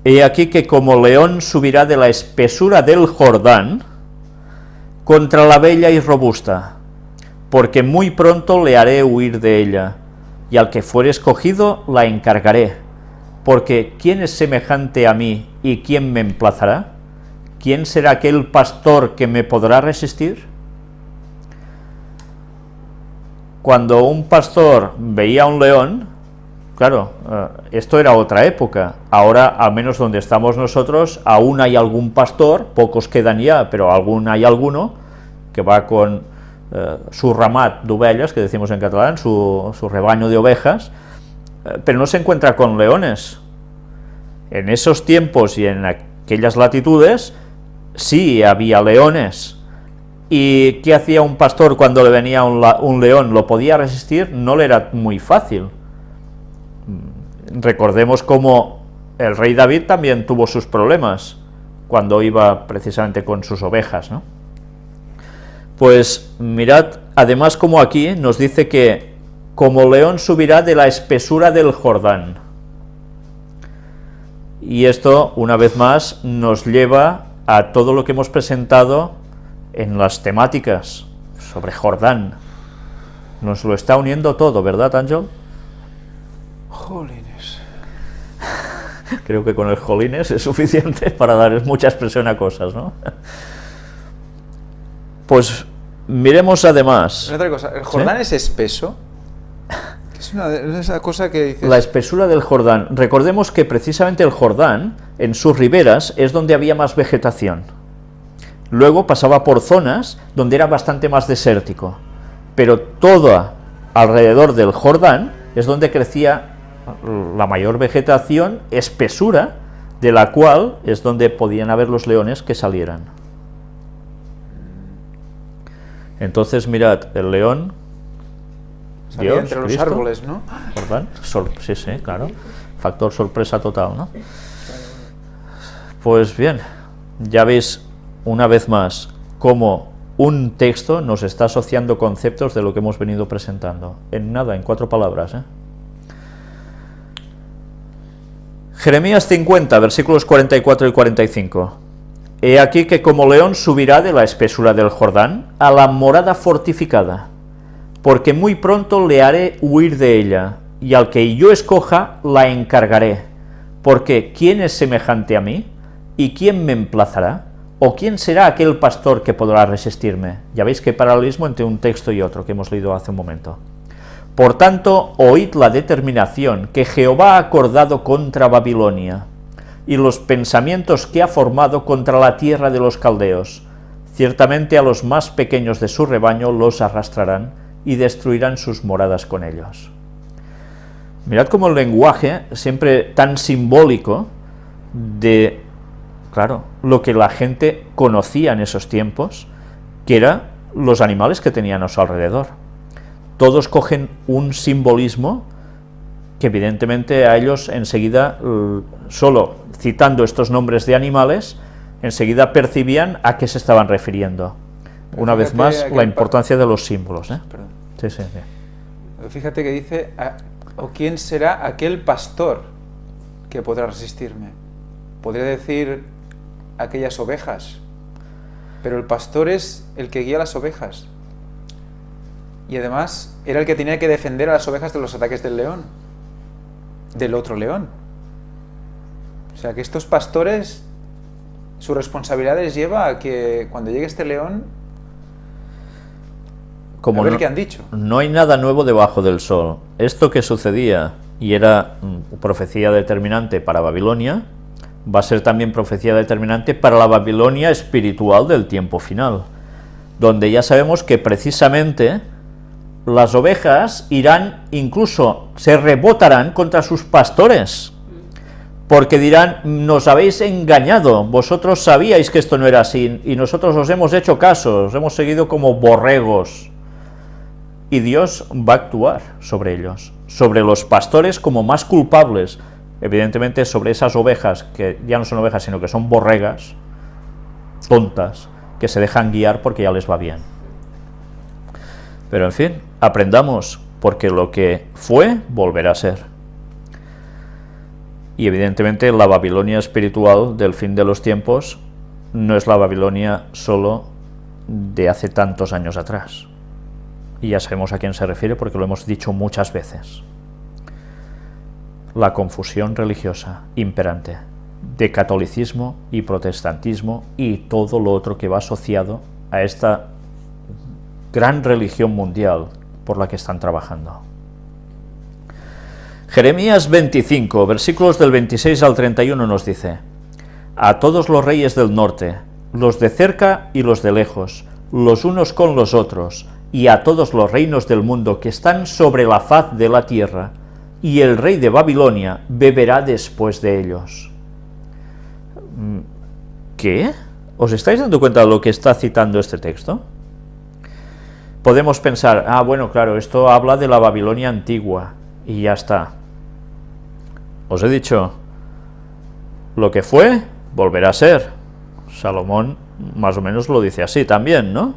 He aquí que como león subirá de la espesura del Jordán contra la bella y robusta, porque muy pronto le haré huir de ella, y al que fuere escogido la encargaré, porque ¿quién es semejante a mí y quién me emplazará? ¿Quién será aquel pastor que me podrá resistir? Cuando un pastor veía a un león, claro, esto era otra época. Ahora, al menos donde estamos nosotros, aún hay algún pastor, pocos quedan ya, pero aún hay alguno que va con su ramat d'ovelles, que decimos en catalán, su rebaño de ovejas, pero no se encuentra con leones. En esos tiempos y en aquellas latitudes sí había leones. ¿Y qué hacía un pastor cuando le venía un león? ¿Lo podía resistir? No le era muy fácil. Recordemos cómo el rey David también tuvo sus problemas cuando iba precisamente con sus ovejas, ¿no? Pues mirad, además como aquí nos dice que como león subirá de la espesura del Jordán. Y esto, una vez más, nos lleva a todo lo que hemos presentado en las temáticas sobre Jordán. Nos lo está uniendo todo, ¿verdad, Ángel? Jolines. Creo que con el jolines es suficiente para dar mucha expresión a cosas, ¿no? Pues miremos además... Otra cosa, ¿el Jordán ¿sí? es espeso? Es esa cosa que dices... La espesura del Jordán. Recordemos que precisamente el Jordán, en sus riberas, es donde había más vegetación. Luego pasaba por zonas donde era bastante más desértico. Pero todo alrededor del Jordán es donde crecía la mayor vegetación, espesura, de la cual es donde podían haber los leones que salieran. Entonces mirad, el león, salía Dios, entre los Cristo, árboles, ¿no? Jordán, sí, sí, claro, factor sorpresa total, ¿no? Pues bien, ya veis una vez más cómo un texto nos está asociando conceptos de lo que hemos venido presentando. En nada, en 4 palabras, ¿eh? Jeremías 50, versículos 44 y 45. He aquí que como león subirá de la espesura del Jordán a la morada fortificada, porque muy pronto le haré huir de ella, y al que yo escoja la encargaré, porque ¿quién es semejante a mí? ¿Y quién me emplazará? ¿O quién será aquel pastor que podrá resistirme? Ya veis qué paralelismo entre un texto y otro que hemos leído hace un momento. Por tanto, oíd la determinación que Jehová ha acordado contra Babilonia, y los pensamientos que ha formado contra la tierra de los caldeos. Ciertamente a los más pequeños de su rebaño los arrastrarán, y destruirán sus moradas con ellos. Mirad cómo el lenguaje, siempre tan simbólico, de, claro, lo que la gente conocía en esos tiempos, que eran los animales que tenían a su alrededor. Todos cogen un simbolismo que evidentemente a ellos enseguida, solo citando estos nombres de animales, enseguida percibían a qué se estaban refiriendo. Una vez más, la importancia de los símbolos, ¿eh? Perdón. Sí, sí, sí. Fíjate que dice, ¿o quién será aquel pastor que podrá resistirme? Podría decir aquellas ovejas, pero el pastor es el que guía las ovejas. Y además era el que tenía que defender a las ovejas de los ataques del león, del otro león. O sea que estos pastores, su responsabilidad les lleva a que cuando llegue este león, como a ver no, qué han dicho. No hay nada nuevo debajo del sol. Esto que sucedía y era profecía determinante para Babilonia, va a ser también profecía determinante para la Babilonia espiritual del tiempo final, donde ya sabemos que precisamente las ovejas irán, incluso se rebotarán contra sus pastores, porque dirán, nos habéis engañado, vosotros sabíais que esto no era así, y nosotros os hemos hecho caso, os hemos seguido como borregos. Y Dios va a actuar sobre ellos, sobre los pastores como más culpables, evidentemente sobre esas ovejas, que ya no son ovejas, sino que son borregas, tontas, que se dejan guiar porque ya les va bien. Pero en fin, aprendamos, porque lo que fue, volverá a ser. Y evidentemente la Babilonia espiritual del fin de los tiempos no es la Babilonia solo de hace tantos años atrás. Y ya sabemos a quién se refiere porque lo hemos dicho muchas veces. La confusión religiosa imperante de catolicismo y protestantismo y todo lo otro que va asociado a esta gran religión mundial por la que están trabajando. Jeremías 25, versículos del 26 al 31 nos dice: a todos los reyes del norte, los de cerca y los de lejos, los unos con los otros, y a todos los reinos del mundo que están sobre la faz de la tierra, y el rey de Babilonia beberá después de ellos. ¿Qué? ¿Os estáis dando cuenta de lo que está citando este texto? Podemos pensar, bueno, claro, esto habla de la Babilonia antigua, y ya está. Os he dicho, lo que fue, volverá a ser. Salomón más o menos lo dice así también, ¿no?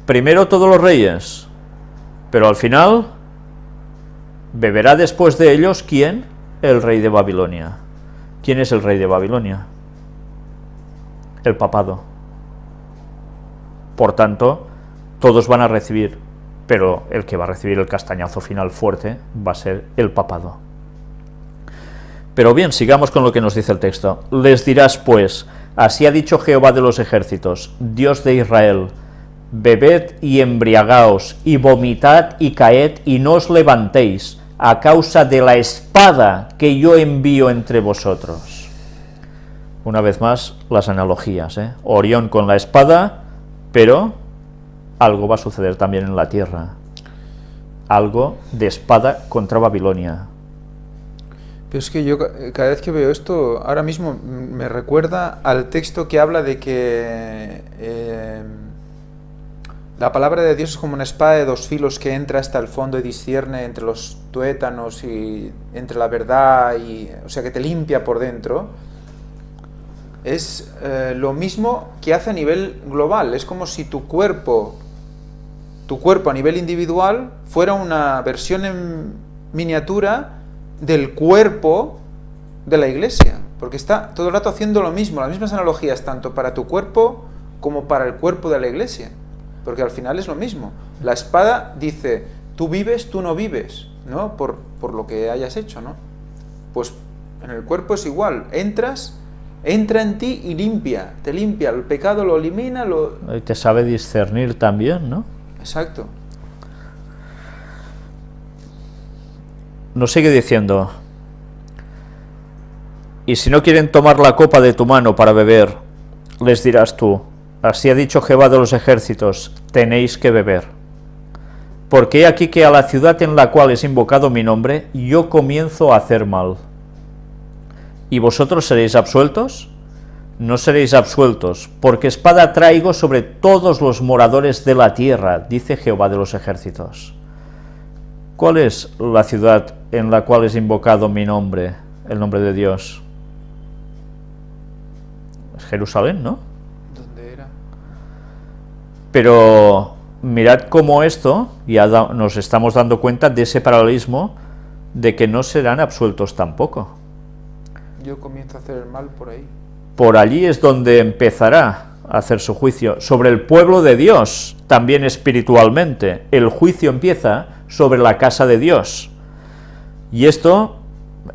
Primero todos los reyes, pero al final beberá después de ellos, ¿quién? El rey de Babilonia. ¿Quién es el rey de Babilonia? El papado. Por tanto, todos van a recibir, pero el que va a recibir el castañazo final fuerte va a ser el papado. Pero bien, sigamos con lo que nos dice el texto. Les dirás pues, así ha dicho Jehová de los ejércitos, Dios de Israel: bebed y embriagaos, y vomitad y caed, y no os levantéis, a causa de la espada que yo envío entre vosotros. Una vez más, las analogías, Orión con la espada, pero algo va a suceder también en la tierra. Algo de espada contra Babilonia. Pero es que yo cada vez que veo esto, ahora mismo me recuerda al texto que habla de que la palabra de Dios es como una espada de dos filos que entra hasta el fondo y discierne entre los tuétanos y entre la verdad, o sea que te limpia por dentro. Es lo mismo que hace a nivel global. Es como si tu cuerpo a nivel individual fuera una versión en miniatura del cuerpo de la iglesia, porque está todo el rato haciendo lo mismo, las mismas analogías tanto para tu cuerpo como para el cuerpo de la iglesia, porque al final es lo mismo. La espada dice, tú vives, tú no vives, ¿no? Por lo que hayas hecho, ¿no? Pues en el cuerpo es igual, entra en ti y te limpia, el pecado lo elimina, Y te sabe discernir también, ¿no? Exacto. Nos sigue diciendo: y si no quieren tomar la copa de tu mano para beber, les dirás tú, así ha dicho Jehová de los ejércitos, tenéis que beber. Porque he aquí que a la ciudad en la cual es invocado mi nombre, yo comienzo a hacer mal. ¿Y vosotros seréis absueltos? No seréis absueltos, porque espada traigo sobre todos los moradores de la tierra, dice Jehová de los ejércitos. ¿Cuál es la ciudad en la cual es invocado mi nombre, el nombre de Dios? Es Jerusalén, ¿no? ¿Dónde era? Pero mirad cómo esto, ya nos estamos dando cuenta de ese paralelismo, de que no serán absueltos tampoco. Yo comienzo a hacer el mal por ahí. Por allí es donde empezará a hacer su juicio, sobre el pueblo de Dios, también espiritualmente. El juicio empieza sobre la casa de Dios. Y esto,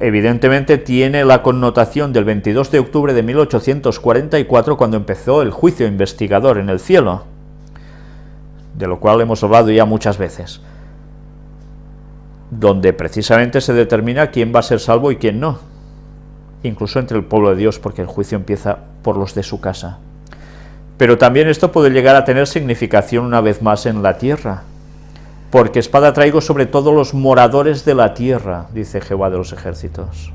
evidentemente, tiene la connotación del 22 de octubre de 1844, cuando empezó el juicio investigador en el cielo, de lo cual hemos hablado ya muchas veces, donde precisamente se determina quién va a ser salvo y quién no, incluso entre el pueblo de Dios, porque el juicio empieza por los de su casa. Pero también esto puede llegar a tener significación una vez más en la tierra, porque espada traigo sobre todos los moradores de la tierra, dice Jehová de los ejércitos.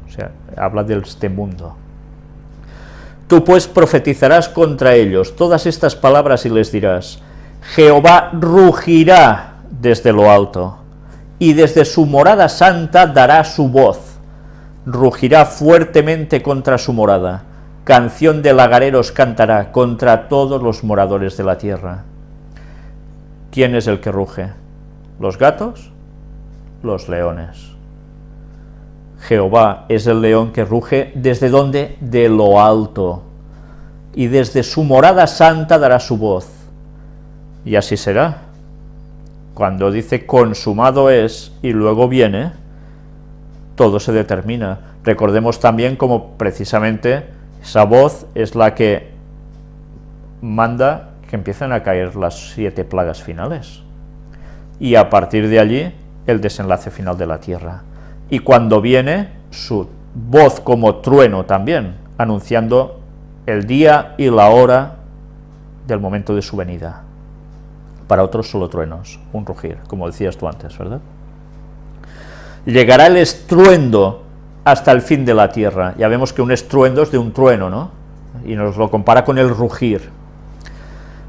O sea, habla de este mundo. Tú pues profetizarás contra ellos todas estas palabras y les dirás: Jehová rugirá desde lo alto, y desde su morada santa dará su voz. Rugirá fuertemente contra su morada, canción de lagareros cantará contra todos los moradores de la tierra. ¿Quién es el que ruge? ¿Los gatos? Los leones. Jehová es el león que ruge, ¿desde dónde? De lo alto, y desde su morada santa dará su voz. Y así será. Cuando dice consumado es, y luego viene, todo se determina. Recordemos también como precisamente esa voz es la que manda que empiecen a caer las 7 plagas finales. Y a partir de allí, el desenlace final de la tierra. Y cuando viene, su voz como trueno también, anunciando el día y la hora del momento de su venida. Para otros solo truenos, un rugir, como decías tú antes, ¿verdad? Llegará el estruendo hasta el fin de la tierra. Ya vemos que un estruendo es de un trueno, ¿no? Y nos lo compara con el rugir.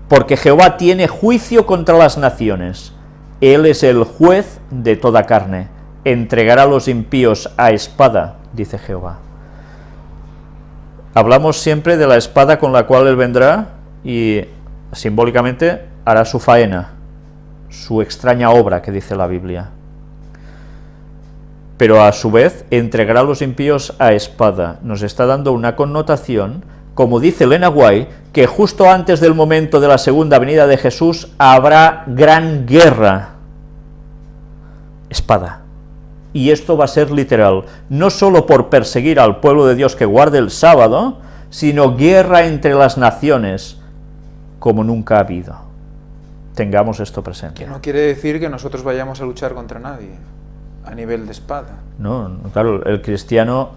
Porque Jehová tiene juicio contra las naciones. Él es el juez de toda carne. Entregará a los impíos a espada, dice Jehová. Hablamos siempre de la espada con la cual Él vendrá y simbólicamente hará su faena, su extraña obra que dice la Biblia. Pero a su vez entregará a los impíos a espada. Nos está dando una connotación, como dice Elena White, que justo antes del momento de la segunda venida de Jesús habrá gran guerra. Espada. Y esto va a ser literal, no solo por perseguir al pueblo de Dios que guarde el sábado, sino guerra entre las naciones, como nunca ha habido. Tengamos esto presente. Que no quiere decir que nosotros vayamos a luchar contra nadie, a nivel de espada. No, claro, el cristiano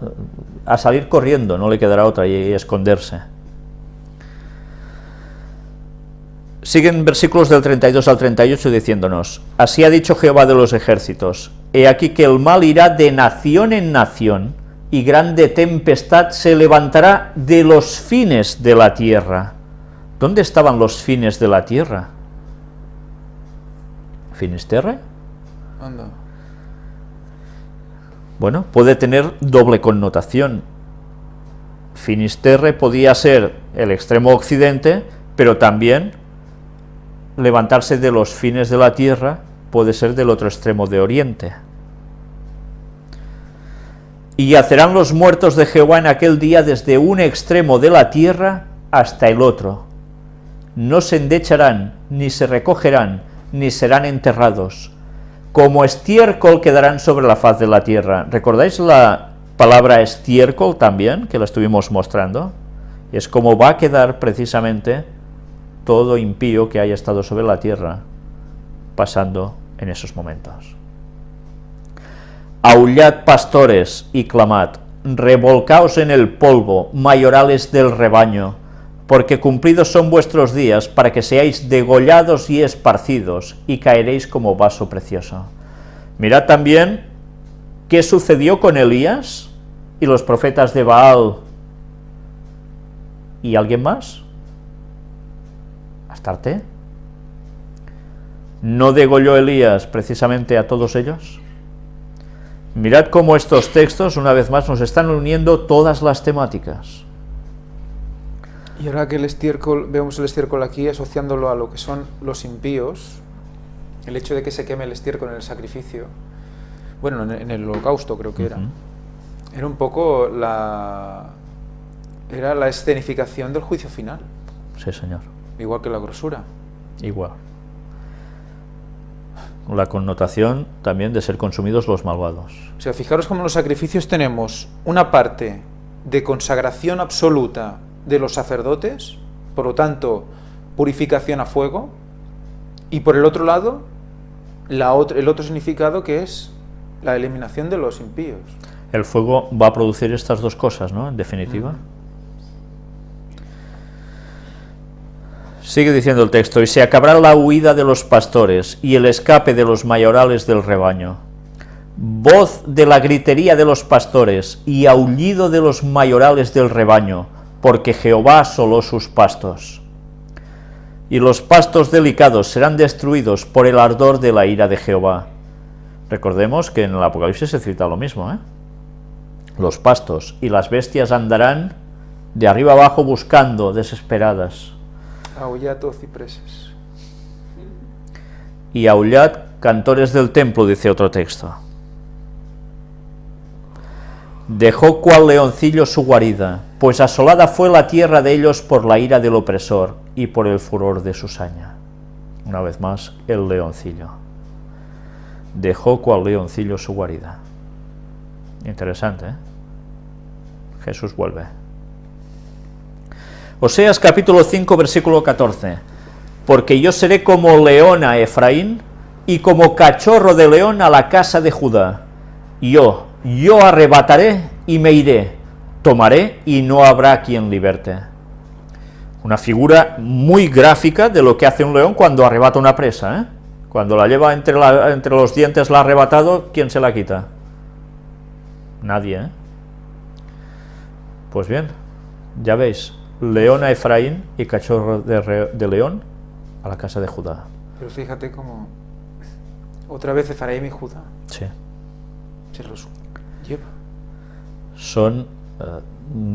a salir corriendo, no le quedará otra, y esconderse. Siguen versículos del 32 al 38 diciéndonos: así ha dicho Jehová de los ejércitos, he aquí que el mal irá de nación en nación, y grande tempestad se levantará de los fines de la tierra. ¿Dónde estaban los fines de la tierra? ¿Finisterre? Anda. Bueno, puede tener doble connotación. Finisterre podía ser el extremo occidente, pero también levantarse de los fines de la tierra puede ser del otro extremo de oriente. Y yacerán los muertos de Jehová en aquel día desde un extremo de la tierra hasta el otro. No se endecharán, ni se recogerán, ni serán enterrados. Como estiércol quedarán sobre la faz de la tierra. ¿Recordáis la palabra estiércol también, que la estuvimos mostrando? Es como va a quedar precisamente todo impío que haya estado sobre la tierra, pasando en esos momentos. Aullad, pastores, y clamad, revolcaos en el polvo, mayorales del rebaño, porque cumplidos son vuestros días, para que seáis degollados y esparcidos, y caeréis como vaso precioso. Mirad también qué sucedió con Elías y los profetas de Baal y alguien más, Astarte. ¿No degolló Elías precisamente a todos ellos? Mirad cómo estos textos, una vez más, nos están uniendo todas las temáticas. Y ahora que el estiércol, vemos el estiércol aquí asociándolo a lo que son los impíos, el hecho de que se queme el estiércol en el sacrificio, bueno, en el holocausto creo que era, era un poco la escenificación del juicio final. Sí, señor. Igual que la grosura. Igual. La connotación también de ser consumidos los malvados. O sea, fijaros cómo en los sacrificios tenemos una parte de consagración absoluta de los sacerdotes, por lo tanto, purificación a fuego, y por el otro lado, el otro significado que es la eliminación de los impíos. El fuego va a producir estas dos cosas, ¿no? En definitiva. Sigue diciendo el texto: y se acabará la huida de los pastores y el escape de los mayorales del rebaño. Voz de la gritería de los pastores y aullido de los mayorales del rebaño, porque Jehová asoló sus pastos. Y los pastos delicados serán destruidos por el ardor de la ira de Jehová. Recordemos que en el Apocalipsis se cita lo mismo, ¿eh? Los pastos y las bestias andarán de arriba abajo buscando, desesperadas. Aullad, oh cipreses. Y aullad, cantores del templo, dice otro texto. Dejó cual leoncillo su guarida, pues asolada fue la tierra de ellos por la ira del opresor y por el furor de su saña. Una vez más, el leoncillo. Dejó cual leoncillo su guarida. Interesante, ¿eh? Jesús vuelve. Oseas capítulo 5, versículo 14. Porque yo seré como león a Efraín y como cachorro de león a la casa de Judá. Yo arrebataré y me iré, tomaré y no habrá quien liberte. Una figura muy gráfica de lo que hace un león cuando arrebata una presa, ¿eh? Cuando la lleva entre los dientes, la ha arrebatado, ¿quién se la quita? Nadie, ¿eh? Pues bien, ya veis, león a Efraín y cachorro de león a la casa de Judá. Pero fíjate cómo otra vez Efraín y Judá Sí. se los lleva. Son,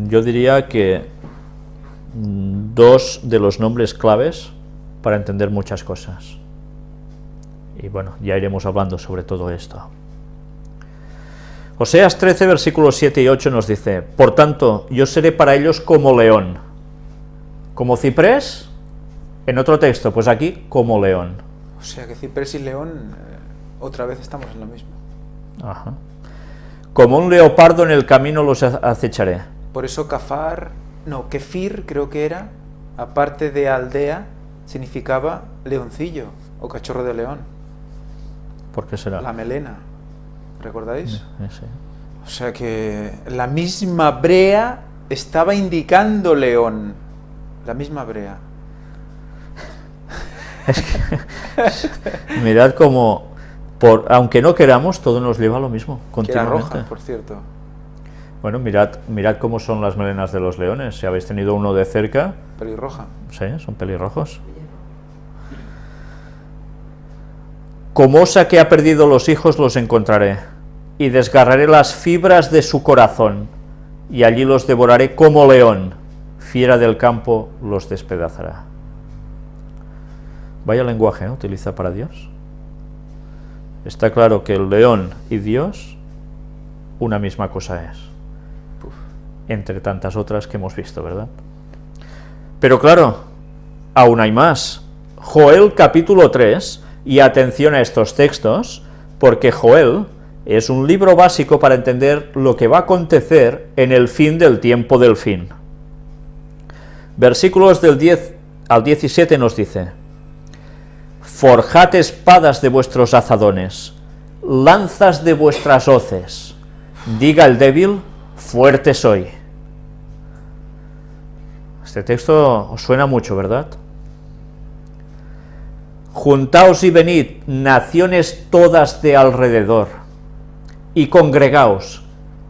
yo diría que dos de los nombres claves para entender muchas cosas. Y bueno, ya iremos hablando sobre todo esto. Oseas 13, versículos 7 y 8 nos dice: por tanto, yo seré para ellos como león, como ciprés, en otro texto, pues aquí, como león. O sea que ciprés y león, otra vez estamos en lo mismo. Ajá. Como un leopardo en el camino los acecharé. Por eso Kefir creo que era, aparte de aldea, significaba leoncillo o cachorro de león. ¿Por qué será? La melena, ¿recordáis? Sí. O sea que la misma brea estaba indicando león, la misma brea. Mirad cómo, aunque no queramos, todo nos lleva a lo mismo, Que era continuamente. roja, por cierto. Bueno, mirad cómo son las melenas de los leones. Si habéis tenido uno de cerca, Pelirroja. sí, son pelirrojos. Como osa que ha perdido los hijos los encontraré, y desgarraré las fibras de su corazón, y allí los devoraré como león, fiera del campo los despedazará. Vaya lenguaje, ¿eh? Utiliza para Dios. Está claro que el león y Dios una misma cosa es, entre tantas otras que hemos visto, ¿verdad? Pero claro, aún hay más. Joel capítulo 3, y atención a estos textos, porque Joel es un libro básico para entender lo que va a acontecer en el fin del tiempo del fin. Versículos del 10 al 17 nos dice: forjad espadas de vuestros azadones, lanzas de vuestras hoces, diga el débil, fuerte soy. Este texto os suena mucho, ¿verdad? Juntaos y venid, naciones todas de alrededor, y congregaos,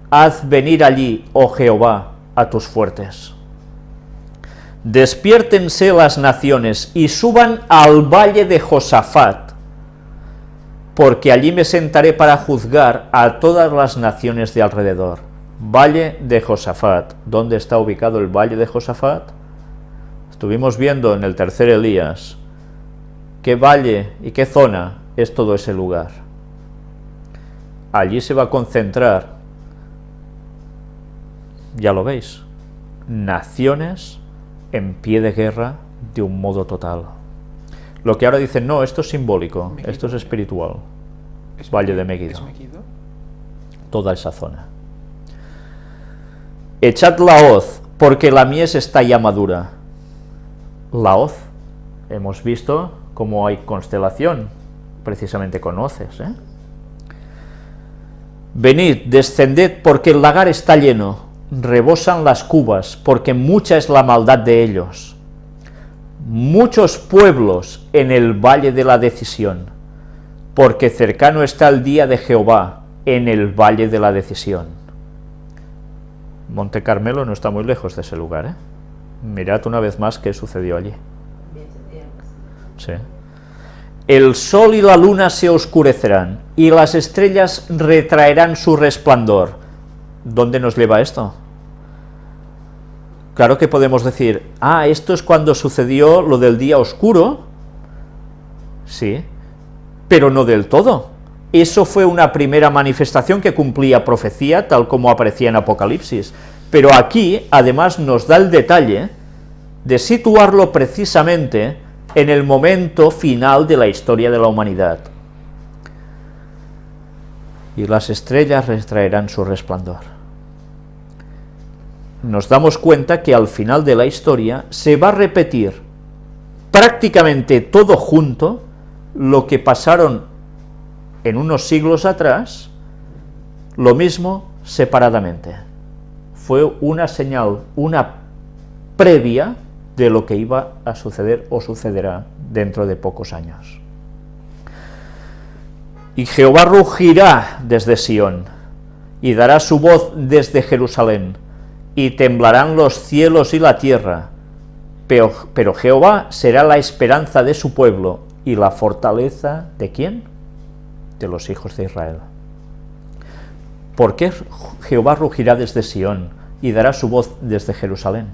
haz venir allí, oh Jehová, a tus fuertes. Despiértense las naciones y suban al valle de Josafat, porque allí me sentaré para juzgar a todas las naciones de alrededor. Valle de Josafat. ¿Dónde está ubicado el valle de Josafat? Estuvimos viendo en el tercer Elías qué valle y qué zona es todo ese lugar. Allí se va a concentrar, ya lo veis, naciones en pie de guerra de un modo total. Lo que ahora dicen, no, esto es simbólico, Megiddo. esto es espiritual. Valle de Megiddo. ¿Es Megiddo? Toda esa zona. Echad la hoz, porque la mies está ya madura. La hoz, hemos visto cómo hay constelación, precisamente con hoces, ¿eh? Venid, descended, porque el lagar está lleno, rebosan las cubas, porque mucha es la maldad de ellos. Muchos pueblos en el valle de la decisión, porque cercano está el día de Jehová en el valle de la decisión. Monte Carmelo no está muy lejos de ese lugar, ¿eh? Mirad una vez más qué sucedió allí. Sí. El sol y la luna se oscurecerán, y las estrellas retraerán su resplandor. ¿Dónde nos lleva esto? Claro que podemos decir, esto es cuando sucedió lo del día oscuro. Sí, pero no del todo. Eso fue una primera manifestación que cumplía profecía, tal como aparecía en Apocalipsis. Pero aquí, además, nos da el detalle de situarlo precisamente en el momento final de la historia de la humanidad. Y las estrellas retraerán su resplandor. Nos damos cuenta que al final de la historia se va a repetir prácticamente todo junto lo que pasaron en unos siglos atrás, lo mismo separadamente. Fue una señal, una previa de lo que iba a suceder o sucederá dentro de pocos años. Y Jehová rugirá desde Sión, y dará su voz desde Jerusalén, y temblarán los cielos y la tierra, pero Jehová será la esperanza de su pueblo, y la fortaleza ¿de quién? De los hijos de Israel. ¿Por qué Jehová rugirá desde Sión y dará su voz desde Jerusalén?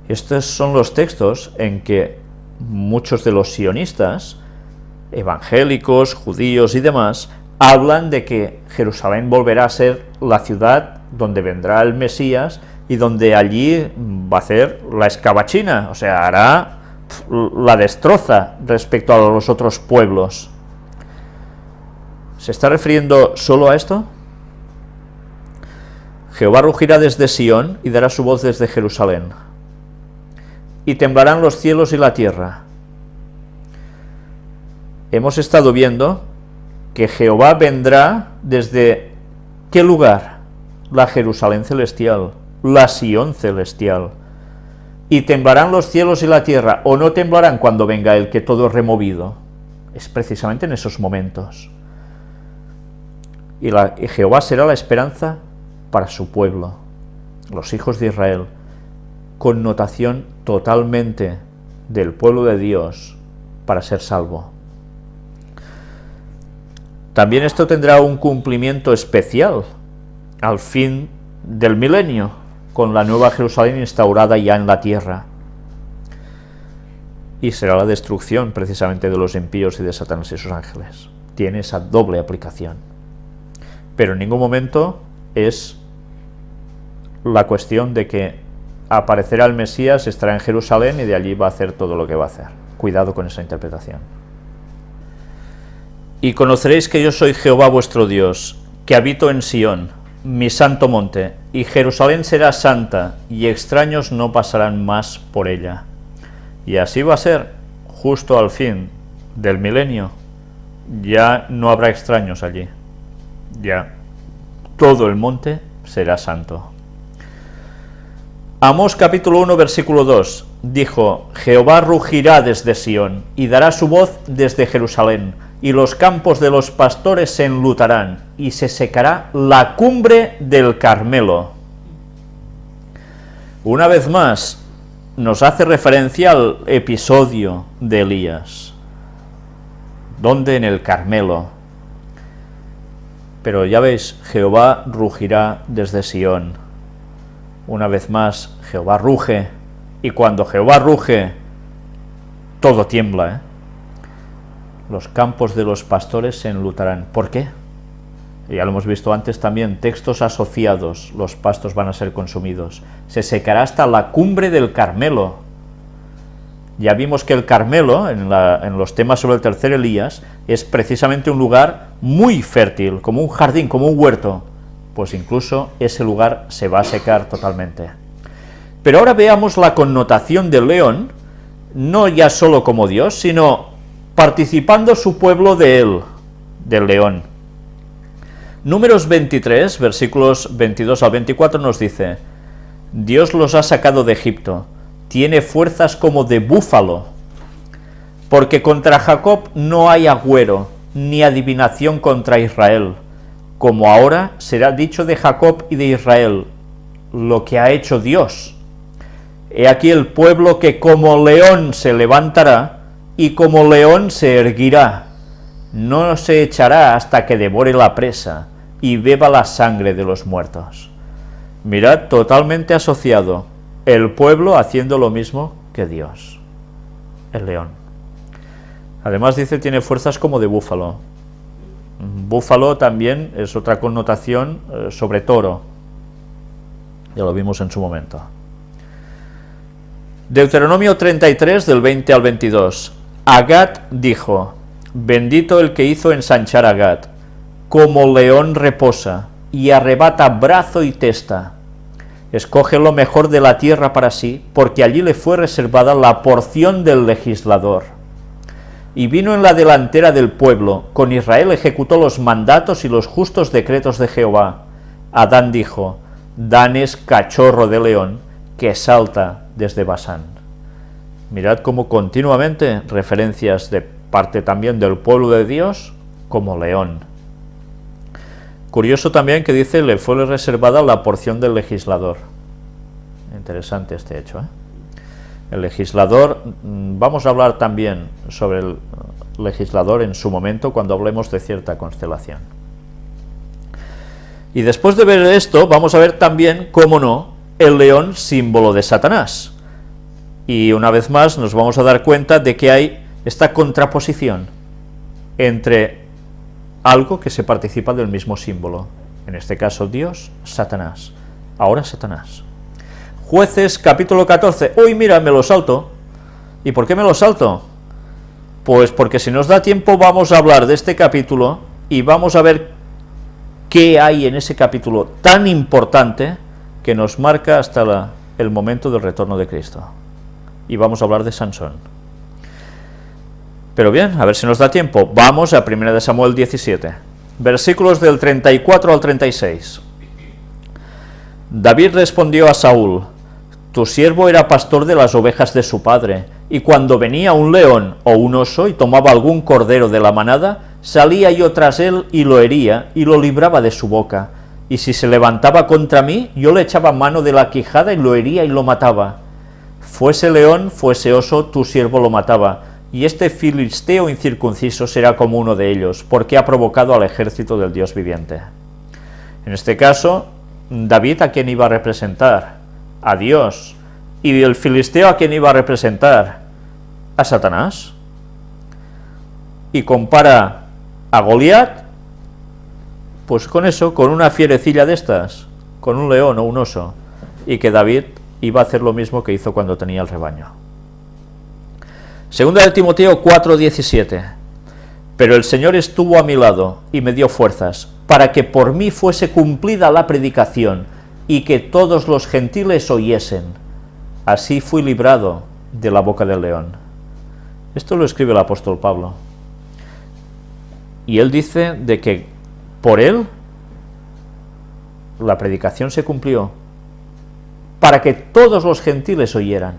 Estos son los textos en que muchos de los sionistas, evangélicos, judíos y demás, hablan de que Jerusalén volverá a ser la ciudad donde vendrá el Mesías y donde allí va a hacer la escabachina, o sea, hará la destroza respecto a los otros pueblos. ¿Se está refiriendo solo a esto? Jehová rugirá desde Sión y dará su voz desde Jerusalén, y temblarán los cielos y la tierra. Hemos estado viendo que Jehová vendrá desde ¿qué lugar? La Jerusalén celestial, la Sión celestial. Y temblarán los cielos y la tierra, o no temblarán cuando venga el que todo es removido. Es precisamente en esos momentos. Y Jehová será la esperanza para su pueblo, los hijos de Israel, connotación totalmente del pueblo de Dios para ser salvo. También esto tendrá un cumplimiento especial al fin del milenio, con la nueva Jerusalén instaurada ya en la tierra. Y será la destrucción precisamente de los impíos y de Satanás y sus ángeles. Tiene esa doble aplicación. Pero en ningún momento es la cuestión de que aparecerá el Mesías, estará en Jerusalén y de allí va a hacer todo lo que va a hacer. Cuidado con esa interpretación. Y conoceréis que yo soy Jehová vuestro Dios, que habito en Sión, mi santo monte, y Jerusalén será santa, y extraños no pasarán más por ella. Y así va a ser, justo al fin del milenio. Ya no habrá extraños allí. Ya todo el monte será santo. Amós capítulo 1 versículo 2 dijo: Jehová rugirá desde Sión y dará su voz desde Jerusalén, y los campos de los pastores se enlutarán, y se secará la cumbre del Carmelo. Una vez más, nos hace referencia al episodio de Elías. ¿Dónde? En el Carmelo. Pero ya veis, Jehová rugirá desde Sión. Una vez más, Jehová ruge, y cuando Jehová ruge, todo tiembla, ¿eh? Los campos de los pastores se enlutarán. ¿Por qué? Ya lo hemos visto antes también, textos asociados, los pastos van a ser consumidos. Se secará hasta la cumbre del Carmelo. Ya vimos que el Carmelo, en los temas sobre el tercer Elías, es precisamente un lugar muy fértil, como un jardín, como un huerto. Pues incluso ese lugar se va a secar totalmente. Pero ahora veamos la connotación del león, no ya solo como Dios, sino participando su pueblo de él, del león. Números 23, versículos 22 al 24 nos dice: Dios los ha sacado de Egipto, tiene fuerzas como de búfalo, porque contra Jacob no hay agüero, ni adivinación contra Israel, como ahora será dicho de Jacob y de Israel, lo que ha hecho Dios. He aquí el pueblo que como león se levantará, y como león se erguirá, no se echará hasta que devore la presa, y beba la sangre de los muertos. Mirad, totalmente asociado, el pueblo haciendo lo mismo que Dios, el león. Además dice, tiene fuerzas como de búfalo. Búfalo también es otra connotación sobre toro. Ya lo vimos en su momento. Deuteronomio 33, del 20 al 22. Agad dijo: bendito el que hizo ensanchar a Gad, como león reposa, y arrebata brazo y testa. Escoge lo mejor de la tierra para sí, porque allí le fue reservada la porción del legislador. Y vino en la delantera del pueblo, con Israel ejecutó los mandatos y los justos decretos de Jehová. Adán dijo: Dan es cachorro de león, que salta desde Basán. Mirad cómo continuamente referencias de parte también del pueblo de Dios como león. Curioso también que dice, le fue reservada la porción del legislador. Interesante este hecho, ¿eh? El legislador, vamos a hablar también sobre el legislador en su momento cuando hablemos de cierta constelación. Y después de ver esto, vamos a ver también, cómo no, el león símbolo de Satanás. Y una vez más nos vamos a dar cuenta de que hay esta contraposición entre algo que se participa del mismo símbolo, en este caso Dios, Satanás. Ahora Satanás. Jueces capítulo 14. Uy, mira, me lo salto. ¿Y por qué me lo salto? Pues porque si nos da tiempo vamos a hablar de este capítulo y vamos a ver qué hay en ese capítulo tan importante que nos marca hasta el momento del retorno de Cristo. Y vamos a hablar de Sansón. Pero bien, a ver si nos da tiempo. Vamos a 1 Samuel 17, versículos del 34 al 36. David respondió a Saúl: tu siervo era pastor de las ovejas de su padre, y cuando venía un león o un oso y tomaba algún cordero de la manada, salía yo tras él y lo hería y lo libraba de su boca. Y si se levantaba contra mí, yo le echaba mano de la quijada y lo hería y lo mataba. Fuese león, fuese oso, tu siervo lo mataba, y este filisteo incircunciso será como uno de ellos, porque ha provocado al ejército del Dios viviente. En este caso, David, ¿a quién iba a representar? A Dios. ¿Y el filisteo a quién iba a representar? A Satanás. Y compara a Goliat, pues con eso, con una fierecilla de estas, con un león o un oso, y que David iba a hacer lo mismo que hizo cuando tenía el rebaño. Segunda de Timoteo 4:17. Pero el Señor estuvo a mi lado y me dio fuerzas, para que por mí fuese cumplida la predicación, y que todos los gentiles oyesen. Así fui librado de la boca del león. Esto lo escribe el apóstol Pablo. Y él dice de que por él la predicación se cumplió, para que todos los gentiles oyeran.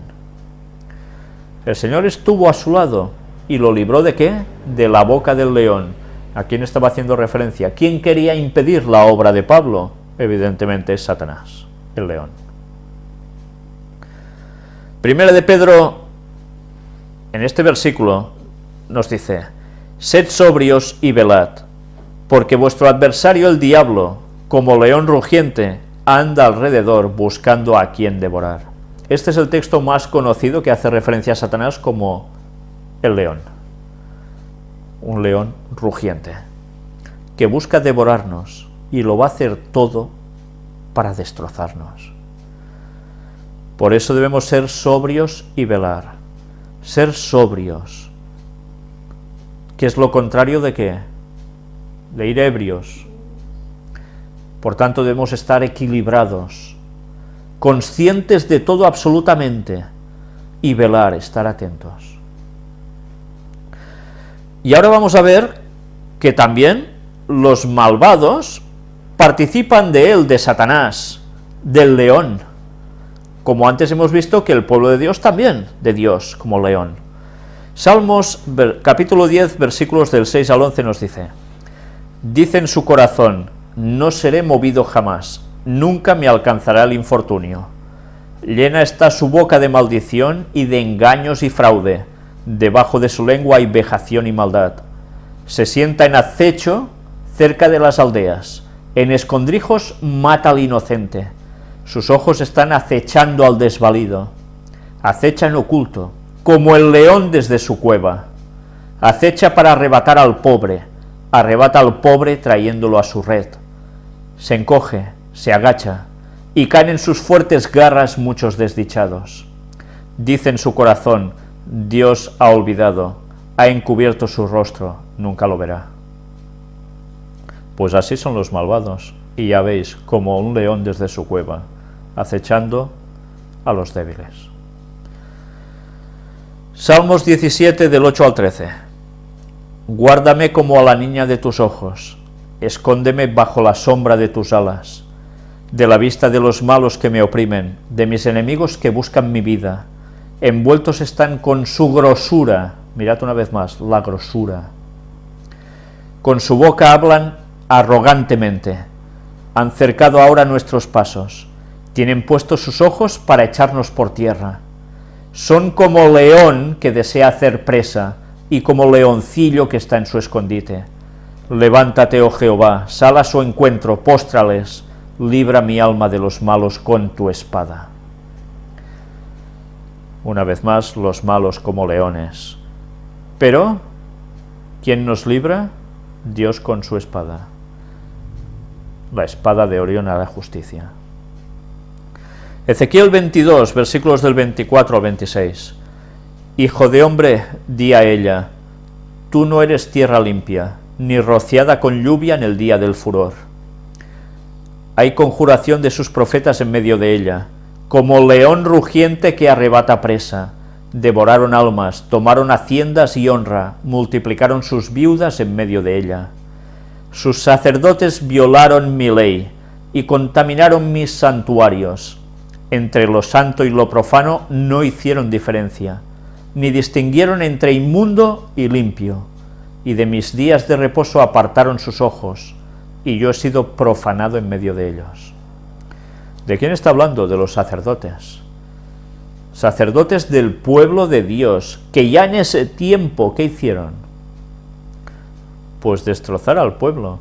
El Señor estuvo a su lado ¿Y lo libró de qué? De la boca del león. ¿A quién estaba haciendo referencia? ¿Quién quería impedir la obra de Pablo? Evidentemente es Satanás, el león. Primera de Pedro, en este versículo, nos dice: sed sobrios y velad, porque vuestro adversario el diablo, como león rugiente, anda alrededor buscando a quien devorar. Este es el texto más conocido que hace referencia a Satanás como el león. Un león rugiente, que busca devorarnos, y lo va a hacer todo para destrozarnos. Por eso debemos ser sobrios y velar. Ser sobrios. ¿Qué es lo contrario de qué? De ir ebrios. Por tanto, debemos estar equilibrados, conscientes de todo absolutamente, y velar, estar atentos. Y ahora vamos a ver que también los malvados participan de él, de Satanás, del león, como antes hemos visto que el pueblo de Dios también, de Dios, como león. Salmos, capítulo 10, versículos del 6 al 11 nos dice: dice en su corazón, no seré movido jamás, nunca me alcanzará el infortunio. Llena está su boca de maldición y de engaños y fraude, debajo de su lengua hay vejación y maldad. Se sienta en acecho cerca de las aldeas, en escondrijos mata al inocente. Sus ojos están acechando al desvalido, acecha en oculto, como el león desde su cueva. Acecha para arrebatar al pobre, arrebata al pobre trayéndolo a su red. Se encoge, se agacha, y caen en sus fuertes garras muchos desdichados. Dice en su corazón, Dios ha olvidado, ha encubierto su rostro, nunca lo verá. Pues así son los malvados, y ya veis, como un león desde su cueva, acechando a los débiles. Salmos 17, del 8 al 13. Guárdame como a la niña de tus ojos, escóndeme bajo la sombra de tus alas, de la vista de los malos que me oprimen, de mis enemigos que buscan mi vida. Envueltos están con su grosura, mirad una vez más, la grosura. Con su boca hablan arrogantemente, han cercado ahora nuestros pasos, tienen puestos sus ojos para echarnos por tierra. Son como león que desea hacer presa, y como leoncillo que está en su escondite. Levántate, oh Jehová, sal a su encuentro, póstrales, libra mi alma de los malos con tu espada. Una vez más, los malos como leones. Pero, ¿quién nos libra? Dios con su espada. La espada de Orión a la justicia. Ezequiel 22, versículos del 24 al 26. Hijo de hombre, di a ella, tú no eres tierra limpia, ni rociada con lluvia en el día del furor. Hay conjuración de sus profetas en medio de ella, como león rugiente que arrebata presa. Devoraron almas, tomaron haciendas y honra, multiplicaron sus viudas en medio de ella. Sus sacerdotes violaron mi ley y contaminaron mis santuarios. Entre lo santo y lo profano no hicieron diferencia, ni distinguieron entre inmundo y limpio, y de mis días de reposo apartaron sus ojos, y yo he sido profanado en medio de ellos. ¿De quién está hablando? De los sacerdotes. Sacerdotes del pueblo de Dios, que ya en ese tiempo, ¿qué hicieron? Pues destrozar al pueblo,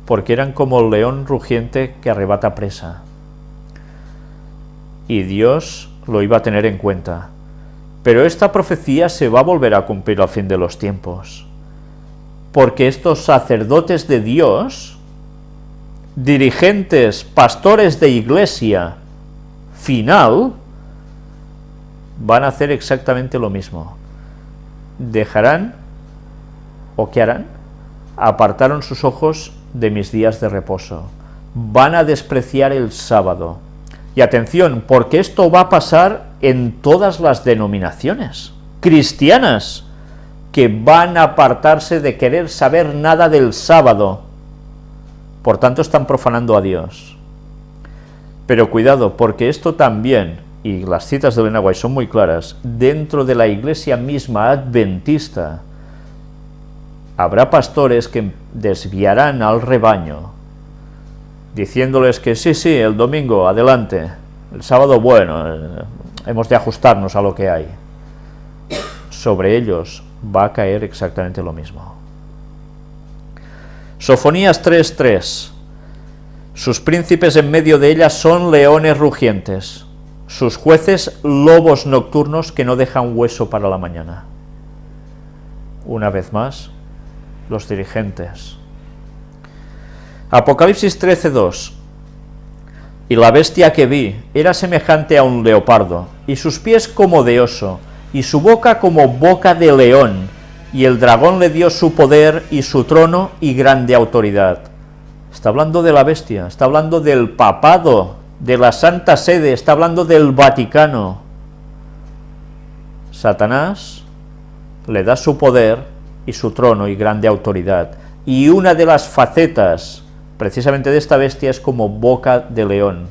porque eran como el león rugiente que arrebata presa. Y Dios lo iba a tener en cuenta. Pero esta profecía se va a volver a cumplir al fin de los tiempos, porque estos sacerdotes de Dios, dirigentes, pastores de iglesia final, van a hacer exactamente lo mismo. Dejarán, ¿o qué harán? Apartaron sus ojos de mis días de reposo. Van a despreciar el sábado. Y atención, porque esto va a pasar en todas las denominaciones cristianas, que van a apartarse de querer saber nada del sábado. Por tanto, están profanando a Dios. Pero cuidado, porque esto también y las citas de Elena White son muy claras, dentro de la iglesia misma adventista habrá pastores que desviarán al rebaño, diciéndoles que sí, el domingo, adelante, el sábado, bueno, hemos de ajustarnos a lo que hay. Sobre ellos va a caer exactamente lo mismo. Sofonías 3:3. Sus príncipes en medio de ellas son leones rugientes, sus jueces lobos nocturnos que no dejan hueso para la mañana. Una vez más, los dirigentes. Apocalipsis 13:2. Y la bestia que vi era semejante a un leopardo, y sus pies como de oso, y su boca como boca de león, y el dragón le dio su poder y su trono y grande autoridad. Está hablando de la bestia, está hablando del papado, de la Santa Sede, está hablando del Vaticano. Satanás le da su poder y su trono y grande autoridad, y una de las facetas precisamente de esta bestia es como boca de león.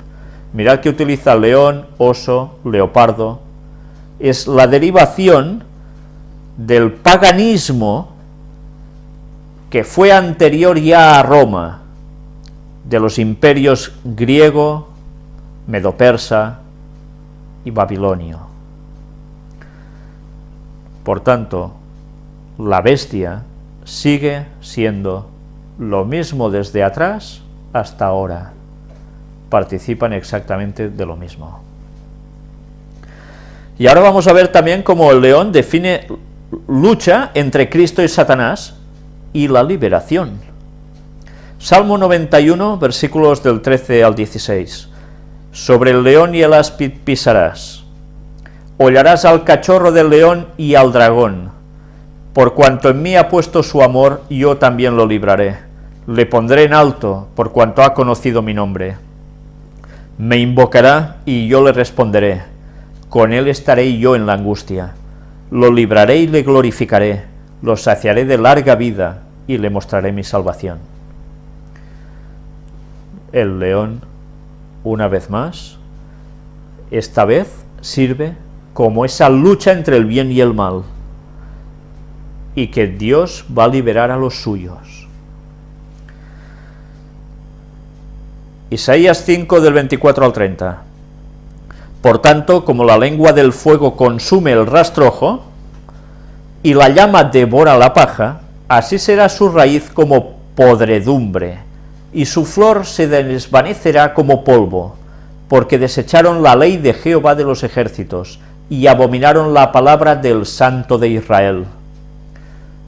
Mirad que utiliza león, oso, leopardo. Es la derivación del paganismo que fue anterior ya a Roma, de los imperios griego, medo-persa y babilonio. Por tanto, la bestia sigue siendo lo mismo desde atrás hasta ahora. Participan exactamente de lo mismo. Y ahora vamos a ver también cómo el león define lucha entre Cristo y Satanás y la liberación. Salmo 91, versículos del 13 al 16. Sobre el león y el áspid pisarás. Hollarás al cachorro del león y al dragón. Por cuanto en mí ha puesto su amor, yo también lo libraré. Le pondré en alto, por cuanto ha conocido mi nombre. Me invocará y yo le responderé. Con él estaré yo en la angustia. Lo libraré y le glorificaré. Lo saciaré de larga vida y le mostraré mi salvación. El león, una vez más, esta vez sirve como esa lucha entre el bien y el mal, y que Dios va a liberar a los suyos. Isaías 5 del 24 al 30. Por tanto, como la lengua del fuego consume el rastrojo, y la llama devora la paja, así será su raíz como podredumbre, y su flor se desvanecerá como polvo, porque desecharon la ley de Jehová de los ejércitos, y abominaron la palabra del Santo de Israel.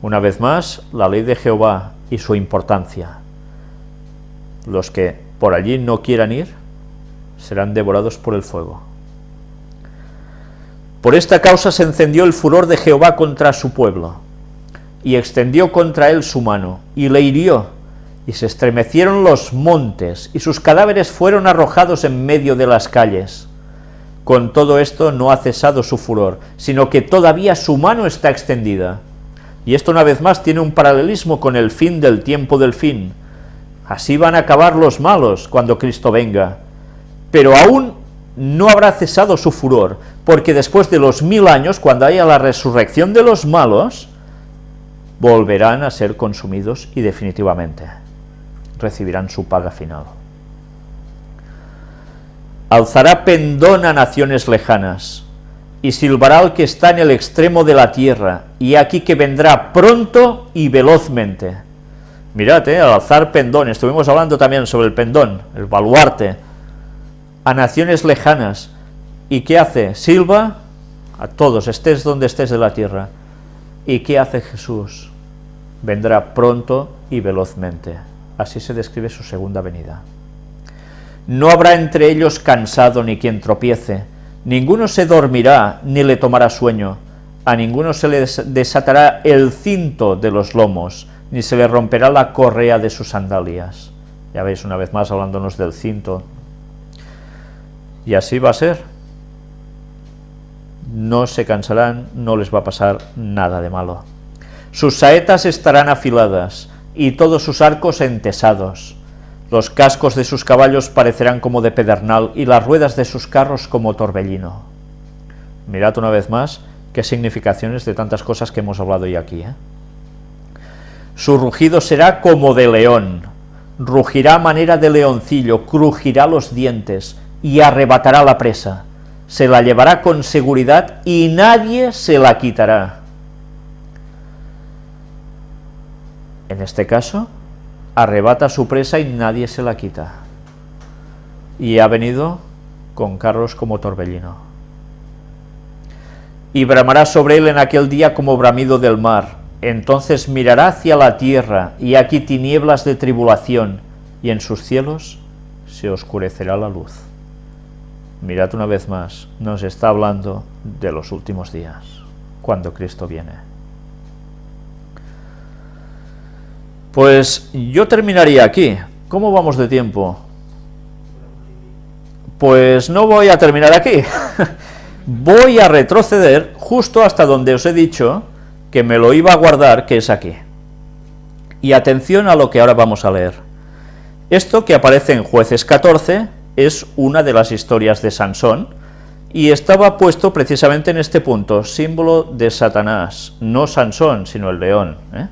Una vez más, la ley de Jehová y su importancia. Los que por allí no quieran ir, serán devorados por el fuego. Por esta causa se encendió el furor de Jehová contra su pueblo, y extendió contra él su mano, y le hirió, y se estremecieron los montes, y sus cadáveres fueron arrojados en medio de las calles. Con todo esto no ha cesado su furor, sino que todavía su mano está extendida. Y esto una vez más tiene un paralelismo con el fin del tiempo del fin. Así van a acabar los malos cuando Cristo venga. Pero aún no habrá cesado su furor, porque después de los 1000 años, cuando haya la resurrección de los malos, volverán a ser consumidos y definitivamente recibirán su paga final. Alzará pendón a naciones lejanas, y silbará al que está en el extremo de la tierra, y aquí que vendrá pronto y velozmente. Mirad, al alzar pendón, estuvimos hablando también sobre el pendón, el baluarte, a naciones lejanas. ¿Y qué hace? Silba a todos, estés donde estés de la tierra. ¿Y qué hace Jesús? Vendrá pronto y velozmente. Así se describe su segunda venida. No habrá entre ellos cansado ni quien tropiece, ninguno se dormirá ni le tomará sueño, a ninguno se le desatará el cinto de los lomos, ni se le romperá la correa de sus sandalias. Ya veis, una vez más hablándonos del cinto. Y así va a ser. No se cansarán, no les va a pasar nada de malo. Sus saetas estarán afiladas, y todos sus arcos entesados. Los cascos de sus caballos parecerán como de pedernal y las ruedas de sus carros como torbellino. Mirad una vez más qué significaciones de tantas cosas que hemos hablado hoy aquí, ¿eh? Su rugido será como de león, rugirá a manera de leoncillo, crujirá los dientes y arrebatará la presa. Se la llevará con seguridad y nadie se la quitará. En este caso, arrebata su presa y nadie se la quita. Y ha venido con carros como torbellino. Y bramará sobre él en aquel día como bramido del mar. Entonces mirará hacia la tierra, y aquí tinieblas de tribulación, y en sus cielos se oscurecerá la luz. Mirad una vez más, nos está hablando de los últimos días, cuando Cristo viene. Pues yo terminaría aquí. ¿Cómo vamos de tiempo? Pues no voy a terminar aquí. Voy a retroceder justo hasta donde os he dicho que me lo iba a guardar, que es aquí. Y atención a lo que ahora vamos a leer. Esto que aparece en Jueces 14 es una de las historias de Sansón, y estaba puesto precisamente en este punto, símbolo de Satanás, no Sansón, sino el león, ¿eh?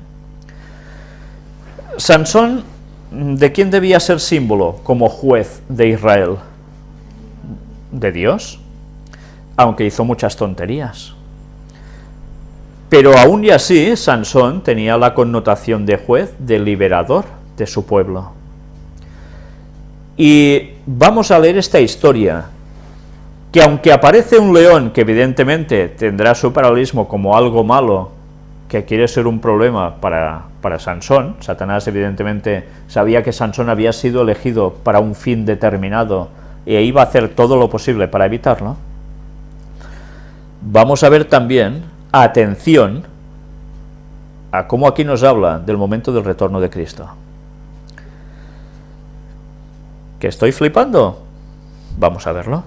Sansón, ¿de quién debía ser símbolo como juez de Israel? De Dios, aunque hizo muchas tonterías. Pero aún y así, Sansón tenía la connotación de juez, de liberador de su pueblo. Y vamos a leer esta historia, que aunque aparece un león que evidentemente tendrá su paralelismo como algo malo, que quiere ser un problema para Sansón, Satanás evidentemente sabía que Sansón había sido elegido para un fin determinado e iba a hacer todo lo posible para evitarlo. Vamos a ver también, atención, a cómo aquí nos habla del momento del retorno de Cristo. ¿Que estoy flipando? Vamos a verlo.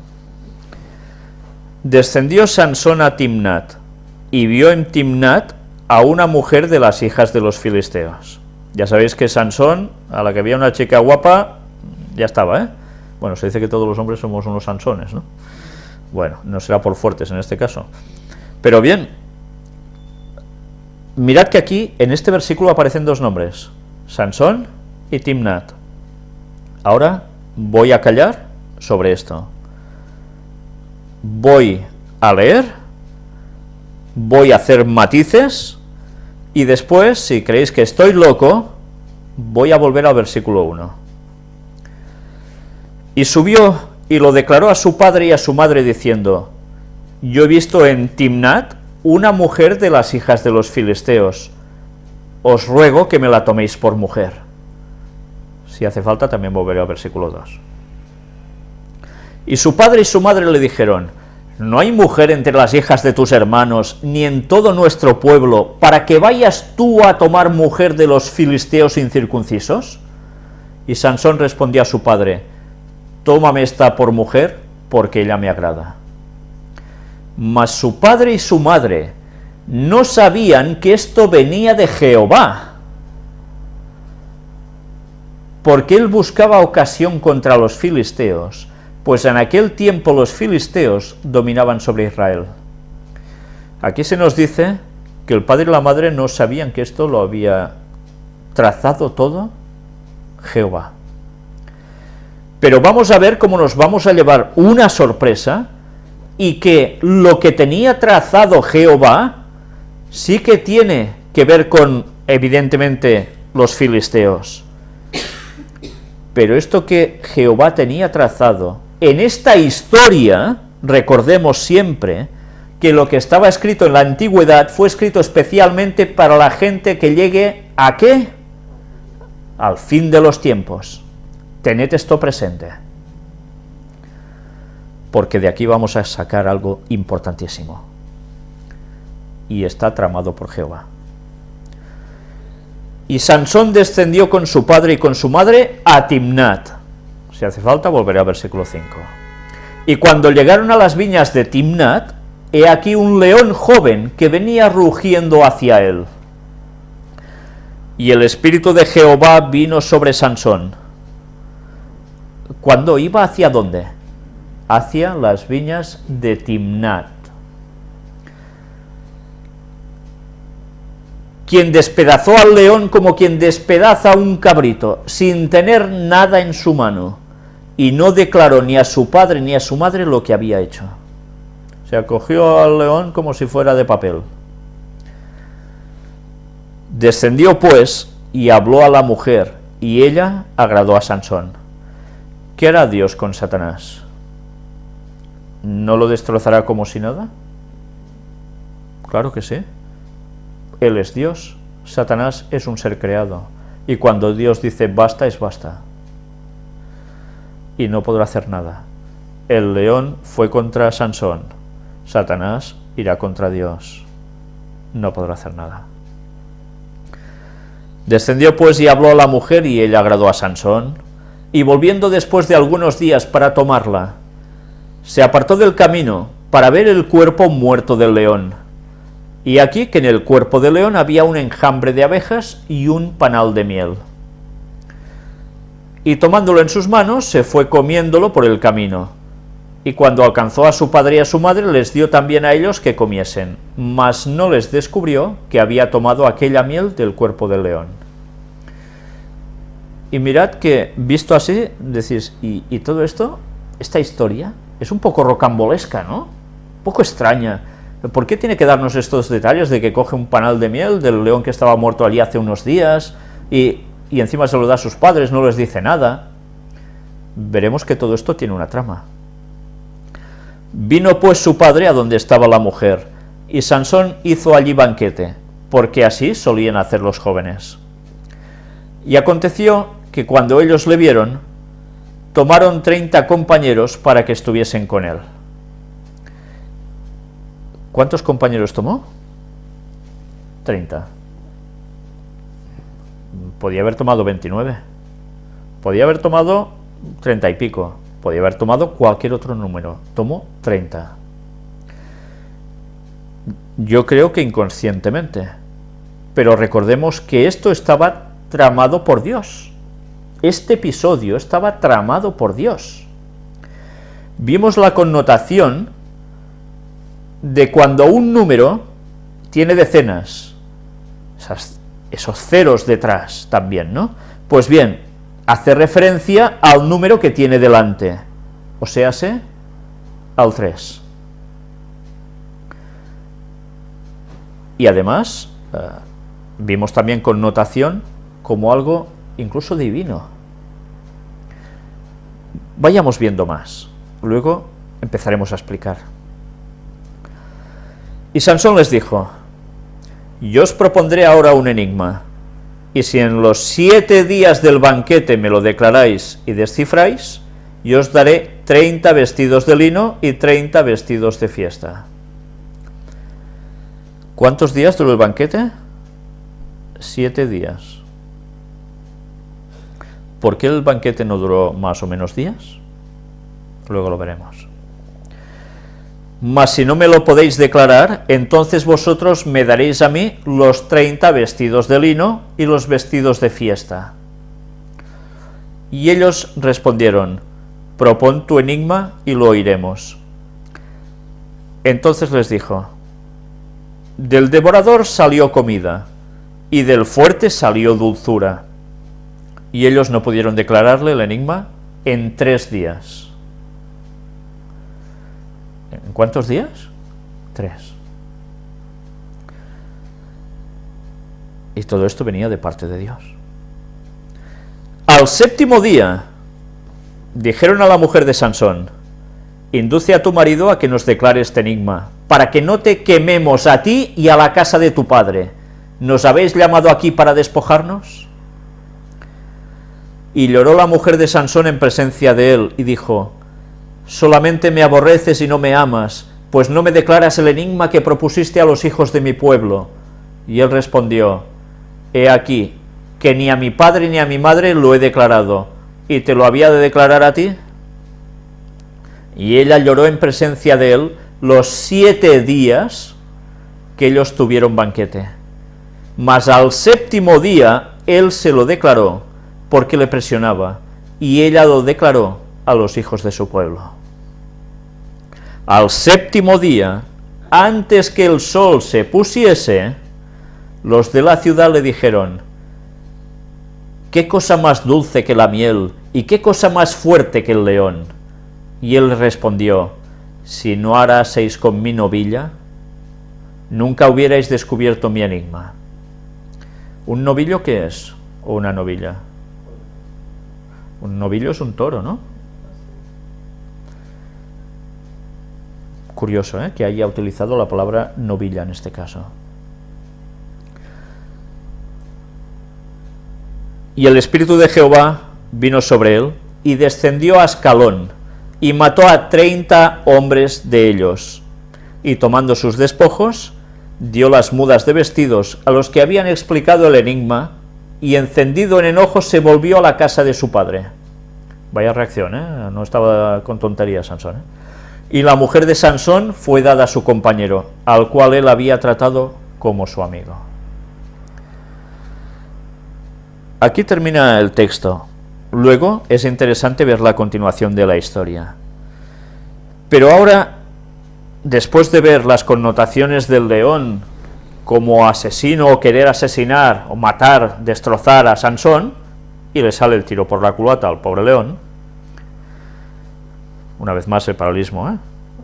Descendió Sansón a Timnat, y vio en Timnat a una mujer de las hijas de los filisteos. Ya sabéis que Sansón, a la que había una chica guapa, ya estaba, ¿eh? Bueno, se dice que todos los hombres somos unos Sansones, ¿no? Bueno, no será por fuertes en este caso. Pero bien, mirad que aquí, en este versículo, aparecen dos nombres, Sansón y Timnat. Ahora voy a callar sobre esto. Voy a leer, voy a hacer matices, y después, si creéis que estoy loco, voy a volver al versículo 1. Y subió y lo declaró a su padre y a su madre, diciendo: yo he visto en Timnat una mujer de las hijas de los filisteos, os ruego que me la toméis por mujer. Si hace falta también volveré al versículo 2. Y su padre y su madre le dijeron: ¿no hay mujer entre las hijas de tus hermanos, ni en todo nuestro pueblo, para que vayas tú a tomar mujer de los filisteos incircuncisos? Y Sansón respondió a su padre: tómame esta por mujer, porque ella me agrada. Mas su padre y su madre no sabían que esto venía de Jehová, porque él buscaba ocasión contra los filisteos, pues en aquel tiempo los filisteos dominaban sobre Israel. Aquí se nos dice que el padre y la madre no sabían que esto lo había trazado todo Jehová. Pero vamos a ver cómo nos vamos a llevar una sorpresa, y que lo que tenía trazado Jehová sí que tiene que ver con, evidentemente, los filisteos. Pero esto que Jehová tenía trazado, en esta historia, recordemos siempre que lo que estaba escrito en la antigüedad fue escrito especialmente para la gente que llegue ¿a qué? Al fin de los tiempos. Tened esto presente, porque de aquí vamos a sacar algo importantísimo, y está tramado por Jehová. Y Sansón descendió con su padre y con su madre a Timnat. Si hace falta, volveré al versículo 5. Y cuando llegaron a las viñas de Timnat, he aquí un león joven que venía rugiendo hacia él. Y el espíritu de Jehová vino sobre Sansón. cuando iba hacia dónde, hacia las viñas de Timnat. Quien despedazó al león como quien despedaza un cabrito, sin tener nada en su mano, y no declaró ni a su padre ni a su madre lo que había hecho. Se acogió al león como si fuera de papel. Descendió pues y habló a la mujer, y ella agradó a Sansón. ¿Qué hará Dios con Satanás? ¿No lo destrozará como si nada? Claro que sí. Él es Dios, Satanás es un ser creado, y cuando Dios dice basta, es basta. Y no podrá hacer nada. El león fue contra Sansón, Satanás irá contra Dios. No podrá hacer nada. Descendió pues y habló a la mujer, y ella agradó a Sansón, y volviendo después de algunos días para tomarla, se apartó del camino para ver el cuerpo muerto del león. Y aquí que en el cuerpo del león había un enjambre de abejas y un panal de miel. Y tomándolo en sus manos, se fue comiéndolo por el camino. Y cuando alcanzó a su padre y a su madre, les dio también a ellos que comiesen, mas no les descubrió que había tomado aquella miel del cuerpo del león. Y mirad que, visto así, decís, ¿y todo esto, esta historia, es un poco rocambolesca, ¿no? Un poco extraña. ¿Por qué tiene que darnos estos detalles de que coge un panal de miel del león que estaba muerto allí hace unos días y encima se lo da a sus padres, no les dice nada? Veremos que todo esto tiene una trama. Vino pues su padre a donde estaba la mujer, y Sansón hizo allí banquete, porque así solían hacer los jóvenes. Y aconteció que cuando ellos le vieron, tomaron 30 compañeros para que estuviesen con él. ¿Cuántos compañeros tomó? 30. Podía haber tomado 29. Podía haber tomado 30 y pico. Podía haber tomado cualquier otro número. Tomó 30. Yo creo que inconscientemente. Pero recordemos que esto estaba tramado por Dios. Este episodio estaba tramado por Dios. Vimos la connotación de cuando un número tiene decenas, esos ceros detrás también, ¿no? Pues bien, hace referencia al número que tiene delante, o séase, al 3. Y además, vimos también connotación como algo incluso divino. Vayamos viendo más, luego empezaremos a explicar. Y Sansón les dijo, yo os propondré ahora un enigma, y si en los 7 días del banquete me lo declaráis y descifráis, yo os daré 30 vestidos de lino y 30 vestidos de fiesta. ¿Cuántos días duró el banquete? 7 días. ¿Por qué el banquete no duró más o menos días? Luego lo veremos. Mas si no me lo podéis declarar, entonces vosotros me daréis a mí los 30 vestidos de lino y los vestidos de fiesta. Y ellos respondieron, propón tu enigma y lo oiremos. Entonces les dijo, del devorador salió comida, y del fuerte salió dulzura. Y ellos no pudieron declararle el enigma en 3 días. ¿En cuántos días? 3. Y todo esto venía de parte de Dios. Al 7º día, dijeron a la mujer de Sansón, induce a tu marido a que nos declare este enigma, para que no te quememos a ti y a la casa de tu padre. ¿Nos habéis llamado aquí para despojarnos? Y lloró la mujer de Sansón en presencia de él, y dijo, solamente me aborreces y no me amas, pues no me declaras el enigma que propusiste a los hijos de mi pueblo. Y él respondió, he aquí, que ni a mi padre ni a mi madre lo he declarado, ¿y te lo había de declarar a ti? Y ella lloró en presencia de él los 7 días que ellos tuvieron banquete. Mas al 7º día él se lo declaró, porque le presionaba, y ella lo declaró, a los hijos de su pueblo. Al séptimo día, antes que el sol se pusiese, los de la ciudad le dijeron: ¿qué cosa más dulce que la miel y qué cosa más fuerte que el león? Y él respondió: si no haraseis con mi novilla, nunca hubierais descubierto mi enigma. ¿Un novillo qué es? ¿O una novilla? Un novillo es un toro, ¿no? Curioso, ¿eh?, que haya utilizado la palabra novilla en este caso. Y el Espíritu de Jehová vino sobre él, y descendió a Ascalón, y mató a 30 hombres de ellos, y tomando sus despojos, dio las mudas de vestidos a los que habían explicado el enigma, y encendido en enojo se volvió a la casa de su padre. Vaya reacción, ¿eh? No estaba con tonterías Sansón, ¿eh? Y la mujer de Sansón fue dada a su compañero, al cual él había tratado como su amigo. Aquí termina el texto. Luego es interesante ver la continuación de la historia. Pero ahora, después de ver las connotaciones del león como asesino o querer asesinar o matar, destrozar a Sansón, y le sale el tiro por la culata al pobre león, una vez más el paralelismo, ¿eh?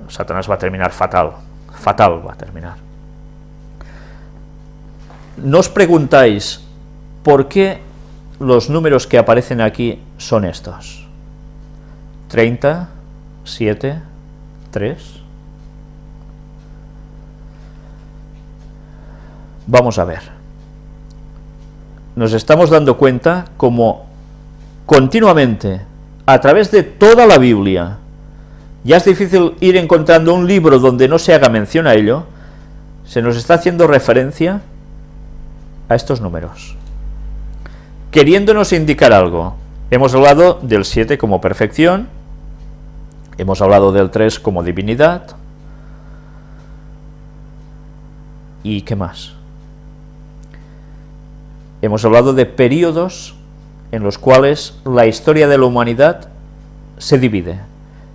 Satanás va a terminar fatal, fatal va a terminar. ¿No os preguntáis por qué los números que aparecen aquí son estos? 30, 7, 3. Vamos a ver. Nos estamos dando cuenta como continuamente, a través de toda la Biblia, ya es difícil ir encontrando un libro donde no se haga mención a ello, se nos está haciendo referencia a estos números, queriéndonos indicar algo. Hemos hablado del 7 como perfección, hemos hablado del 3 como divinidad, ¿y qué más? Hemos hablado de periodos en los cuales la historia de la humanidad se divide.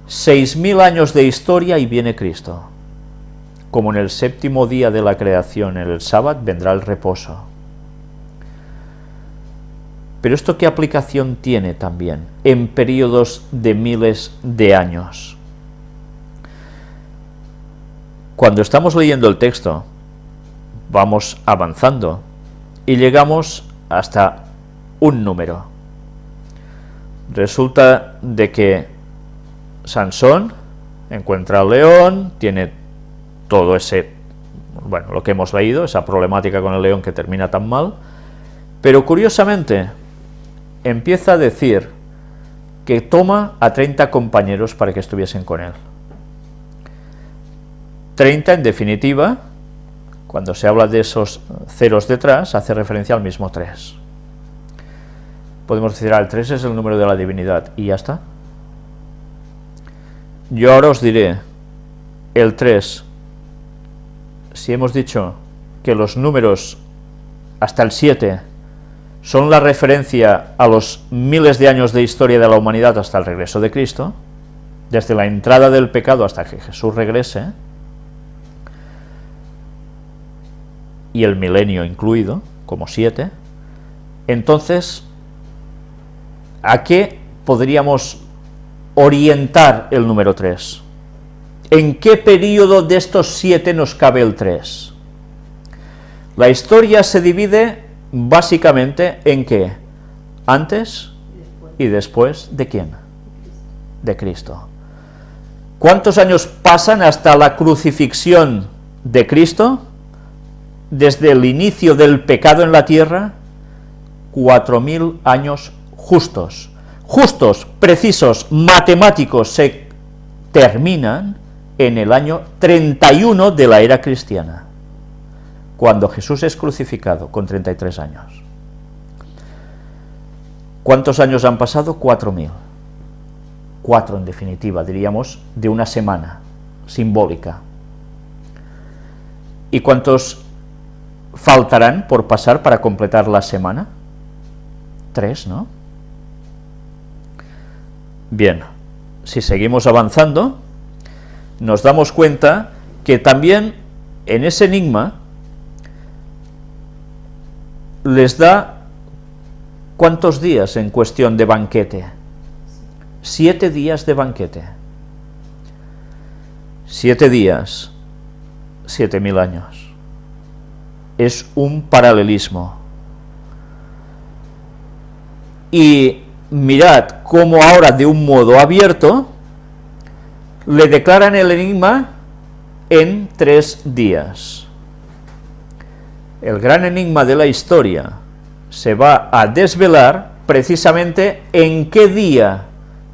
6.000 años de historia y viene Cristo. Como en el séptimo día de la creación, en el sábado, vendrá el reposo. Pero ¿esto qué aplicación tiene también en periodos de miles de años? Cuando estamos leyendo el texto, vamos avanzando y llegamos hasta un número. Resulta de que Sansón encuentra al león, tiene todo ese, bueno, lo que hemos leído, esa problemática con el león que termina tan mal, pero curiosamente empieza a decir que toma a 30 compañeros para que estuviesen con él. 30 en definitiva, cuando se habla de esos ceros detrás, hace referencia al mismo 3. Podemos decir, el 3 es el número de la divinidad, y ya está. Yo ahora os diré, el 3, si hemos dicho que los números hasta el 7 son la referencia a los miles de años de historia de la humanidad hasta el regreso de Cristo, desde la entrada del pecado hasta que Jesús regrese, y el milenio incluido, como 7, entonces, ¿a qué podríamos orientar el número 3? ¿En qué periodo de estos 7 nos cabe el 3? La historia se divide básicamente en ¿qué? Antes y después de ¿quién? De Cristo. ¿Cuántos años pasan hasta la crucifixión de Cristo? Desde el inicio del pecado en la tierra, 4.000 años justos. Justos, precisos, matemáticos, se terminan en el año 31 de la era cristiana, cuando Jesús es crucificado con 33 años. ¿Cuántos años han pasado? 4.000. 4 en definitiva, diríamos, de una semana simbólica. ¿Y cuántos faltarán por pasar para completar la semana? 3, ¿no? Bien, si seguimos avanzando, nos damos cuenta que también en ese enigma les da ¿cuántos días en cuestión de banquete? 7 días de banquete. 7 días, 7000 años. Es un paralelismo. Y mirad cómo ahora de un modo abierto le declaran el enigma en 3 días. El gran enigma de la historia se va a desvelar precisamente en qué día,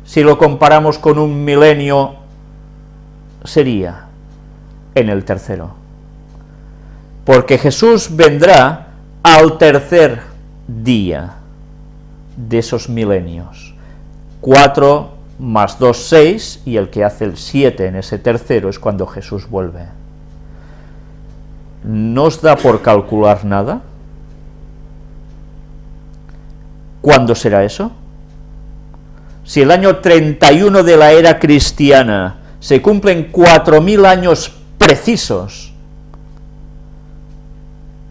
si lo comparamos con un milenio, sería en el tercero. Porque Jesús vendrá al tercer día de esos milenios. 4 más 2, 6, y el que hace el 7 en ese tercero es cuando Jesús vuelve. ¿No os da por calcular nada? ¿Cuándo será eso? Si el año 31 de la era cristiana se cumplen 4000 años precisos,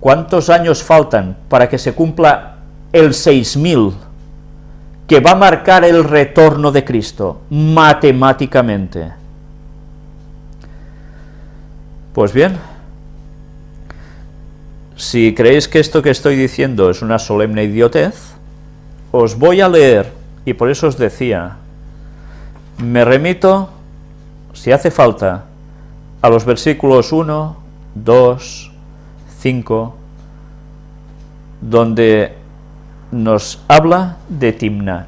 ¿cuántos años faltan para que se cumpla el 6000, que va a marcar el retorno de Cristo matemáticamente? Pues bien, si creéis que esto que estoy diciendo es una solemne idiotez, os voy a leer, y por eso os decía, me remito, si hace falta, a los versículos 1, 2, 5, donde nos habla de Timnat.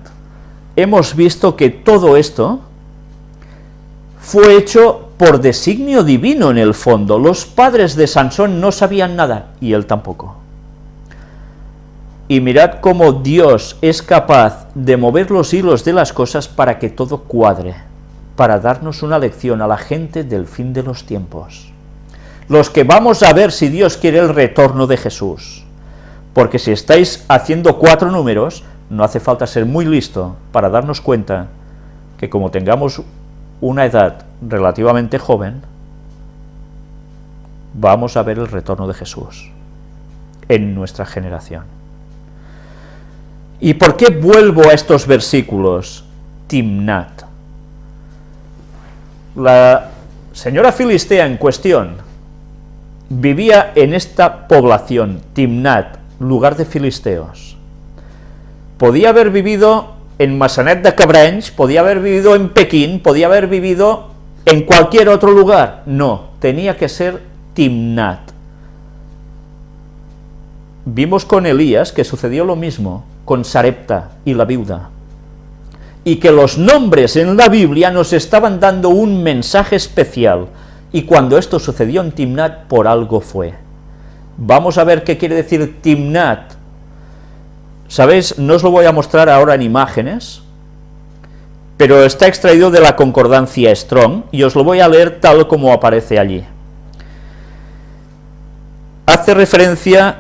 Hemos visto que todo esto fue hecho por designio divino en el fondo. Los padres de Sansón no sabían nada, y él tampoco. Y mirad cómo Dios es capaz de mover los hilos de las cosas para que todo cuadre, para darnos una lección a la gente del fin de los tiempos. Los que vamos a ver si Dios quiere el retorno de Jesús. Porque si estáis haciendo 4 números, no hace falta ser muy listo para darnos cuenta que como tengamos una edad relativamente joven, vamos a ver el retorno de Jesús en nuestra generación. ¿Y por qué vuelvo a estos versículos? Timnat. La señora filistea en cuestión vivía en esta población, Timnat, lugar de filisteos. Podía haber vivido en Massanet de Cabrenys, podía haber vivido en Pekín, podía haber vivido en cualquier otro lugar. No, tenía que ser Timnat. Vimos con Elías que sucedió lo mismo con Sarepta y la viuda, y que los nombres en la Biblia nos estaban dando un mensaje especial, y cuando esto sucedió en Timnat, por algo fue. Vamos a ver qué quiere decir Timnat. ¿Sabéis? No os lo voy a mostrar ahora en imágenes, pero está extraído de la concordancia Strong, y os lo voy a leer tal como aparece allí. Hace referencia,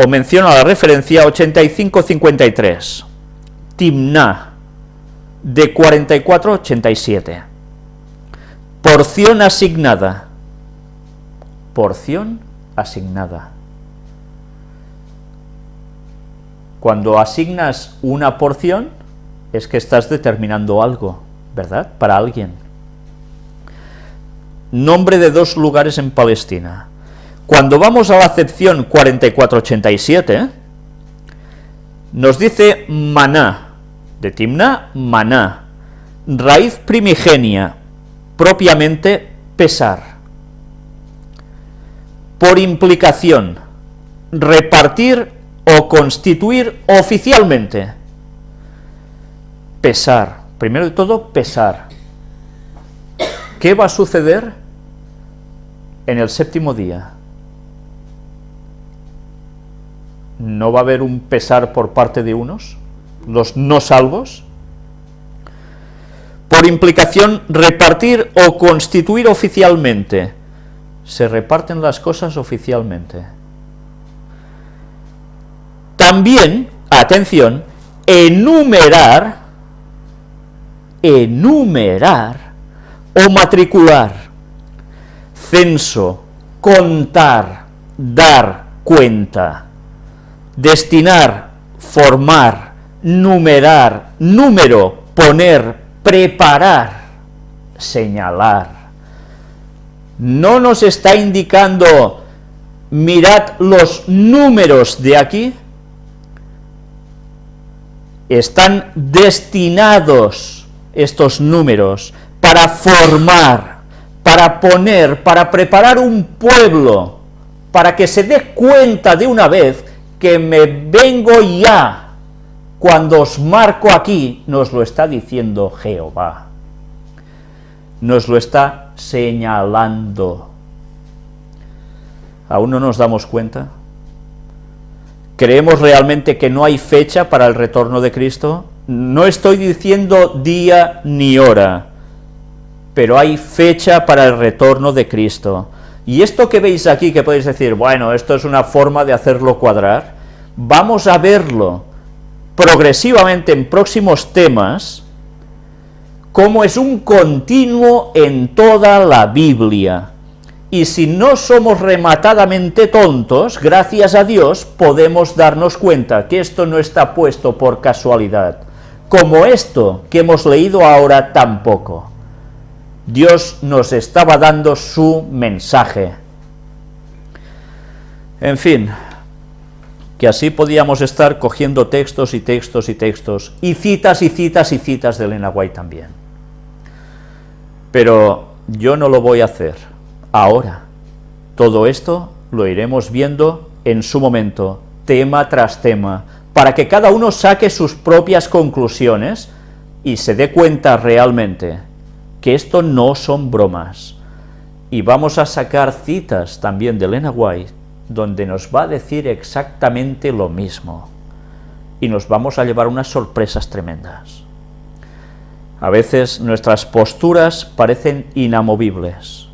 o menciona la referencia 85-53, Timná, de 44-87, porción asignada, porción asignada. Cuando asignas una porción, es que estás determinando algo, ¿verdad? Para alguien. Nombre de 2 lugares en Palestina. Cuando vamos a la acepción 44-87, nos dice maná, de Timná, maná, raíz primigenia, propiamente pesar. Por implicación, repartir o constituir oficialmente. Pesar, primero de todo, pesar. ¿Qué va a suceder en el 7º día? ¿No va a haber un pesar por parte de unos, los no salvos? Por implicación, repartir o constituir oficialmente. Se reparten las cosas oficialmente. También, atención, enumerar enumerar o matricular. Censo, contar, dar cuenta. Destinar, formar, numerar, número, poner, preparar, señalar. No nos está indicando, mirad los números de aquí. Están destinados estos números para formar, para poner, para preparar un pueblo, para que se dé cuenta de una vez que me vengo ya. Cuando os marco aquí, nos lo está diciendo Jehová. Nos lo está señalando. ¿Aún no nos damos cuenta? ¿Creemos realmente que no hay fecha para el retorno de Cristo? No estoy diciendo día ni hora, pero hay fecha para el retorno de Cristo. Y esto que veis aquí, que podéis decir, bueno, esto es una forma de hacerlo cuadrar, vamos a verlo progresivamente en próximos temas, como es un continuo en toda la Biblia. Y si no somos rematadamente tontos, gracias a Dios, podemos darnos cuenta que esto no está puesto por casualidad, como esto que hemos leído ahora tampoco. Dios nos estaba dando su mensaje. En fin, que así podíamos estar cogiendo textos y textos y textos, y citas y citas y citas de Elena White también. Pero yo no lo voy a hacer ahora. Todo esto lo iremos viendo en su momento, tema tras tema, para que cada uno saque sus propias conclusiones y se dé cuenta realmente que esto no son bromas. Y vamos a sacar citas también de Elena White, donde nos va a decir exactamente lo mismo, y nos vamos a llevar unas sorpresas tremendas. A veces nuestras posturas parecen inamovibles,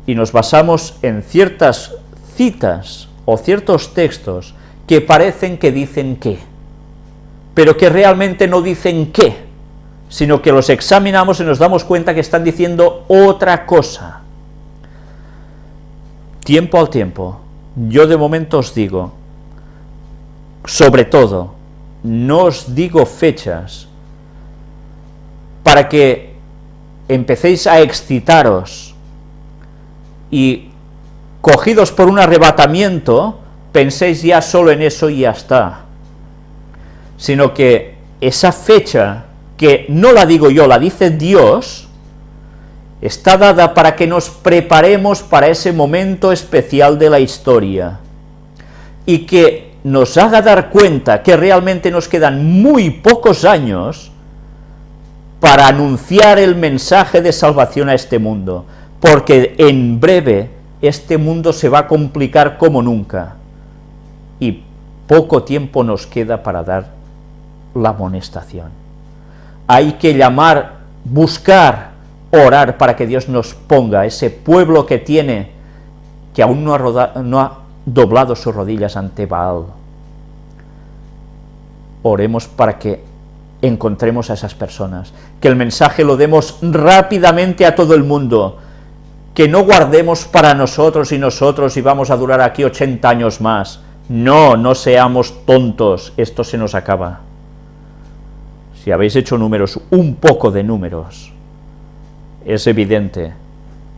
y nos basamos en ciertas citas o ciertos textos que parecen que dicen qué, pero que realmente no dicen qué, sino que los examinamos y nos damos cuenta que están diciendo otra cosa. Tiempo al tiempo, yo de momento os digo, sobre todo, no os digo fechas para que empecéis a excitaros y, cogidos por un arrebatamiento, penséis ya solo en eso y ya está, sino que esa fecha, que no la digo yo, la dice Dios, está dada para que nos preparemos para ese momento especial de la historia, y que nos haga dar cuenta que realmente nos quedan muy pocos años para anunciar el mensaje de salvación a este mundo, porque en breve este mundo se va a complicar como nunca, y poco tiempo nos queda para dar la amonestación. Hay que llamar, buscar, orar para que Dios nos ponga ese pueblo que aún no ha doblado sus rodillas ante Baal. Oremos para que encontremos a esas personas, que el mensaje lo demos rápidamente a todo el mundo, que no guardemos para nosotros y vamos a durar aquí 80 años más. No, no seamos tontos, esto se nos acaba. Si habéis hecho números, un poco de números, es evidente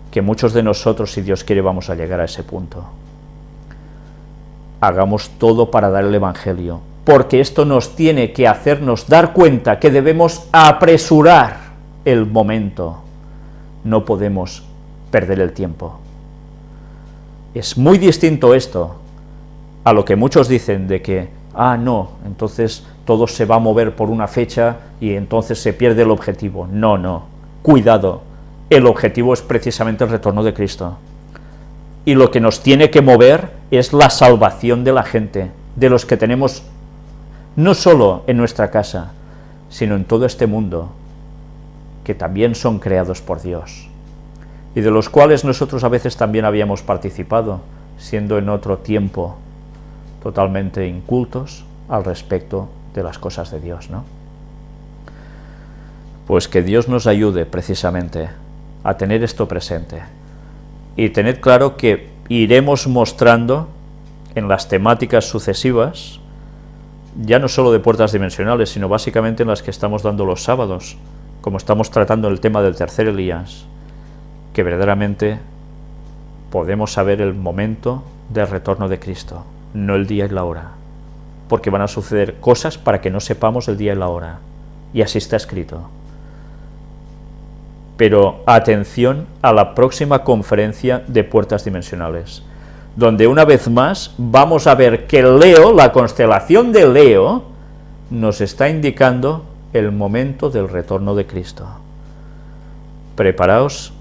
que muchos de nosotros, si Dios quiere, vamos a llegar a ese punto. Hagamos todo para dar el Evangelio, porque esto nos tiene que hacernos dar cuenta que debemos apresurar el momento. No podemos perder el tiempo. Es muy distinto esto a lo que muchos dicen de que, no, entonces todo se va a mover por una fecha y entonces se pierde el objetivo. No, no, cuidado. El objetivo es precisamente el retorno de Cristo. Y lo que nos tiene que mover es la salvación de la gente, de los que tenemos no solo en nuestra casa, sino en todo este mundo, que también son creados por Dios, y de los cuales nosotros a veces también habíamos participado, siendo en otro tiempo totalmente incultos al respecto de las cosas de Dios, ¿no? Pues que Dios nos ayude precisamente a tener esto presente y tener claro que iremos mostrando en las temáticas sucesivas, ya no solo de puertas dimensionales, sino básicamente en las que estamos dando los sábados, como estamos tratando el tema del tercer Elías, que verdaderamente podemos saber el momento del retorno de Cristo, no el día y la hora, porque van a suceder cosas para que no sepamos el día y la hora, y así está escrito. Pero atención a la próxima conferencia de puertas dimensionales, donde una vez más vamos a ver que Leo, la constelación de Leo, nos está indicando el momento del retorno de Cristo. Preparaos,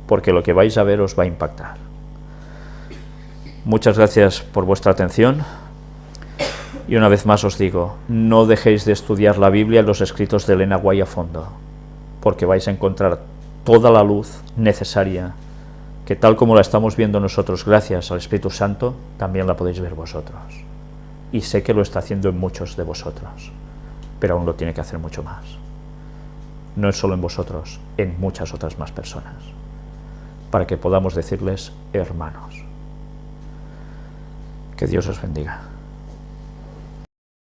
porque lo que vais a ver os va a impactar. Muchas gracias por vuestra atención, y una vez más os digo, no dejéis de estudiar la Biblia y los escritos de Elena White a fondo, porque vais a encontrar toda la luz necesaria, que tal como la estamos viendo nosotros gracias al Espíritu Santo, también la podéis ver vosotros. Y sé que lo está haciendo en muchos de vosotros, pero aún lo tiene que hacer mucho más. No es solo en vosotros, en muchas otras más personas, para que podamos decirles hermanos. Que Dios os bendiga.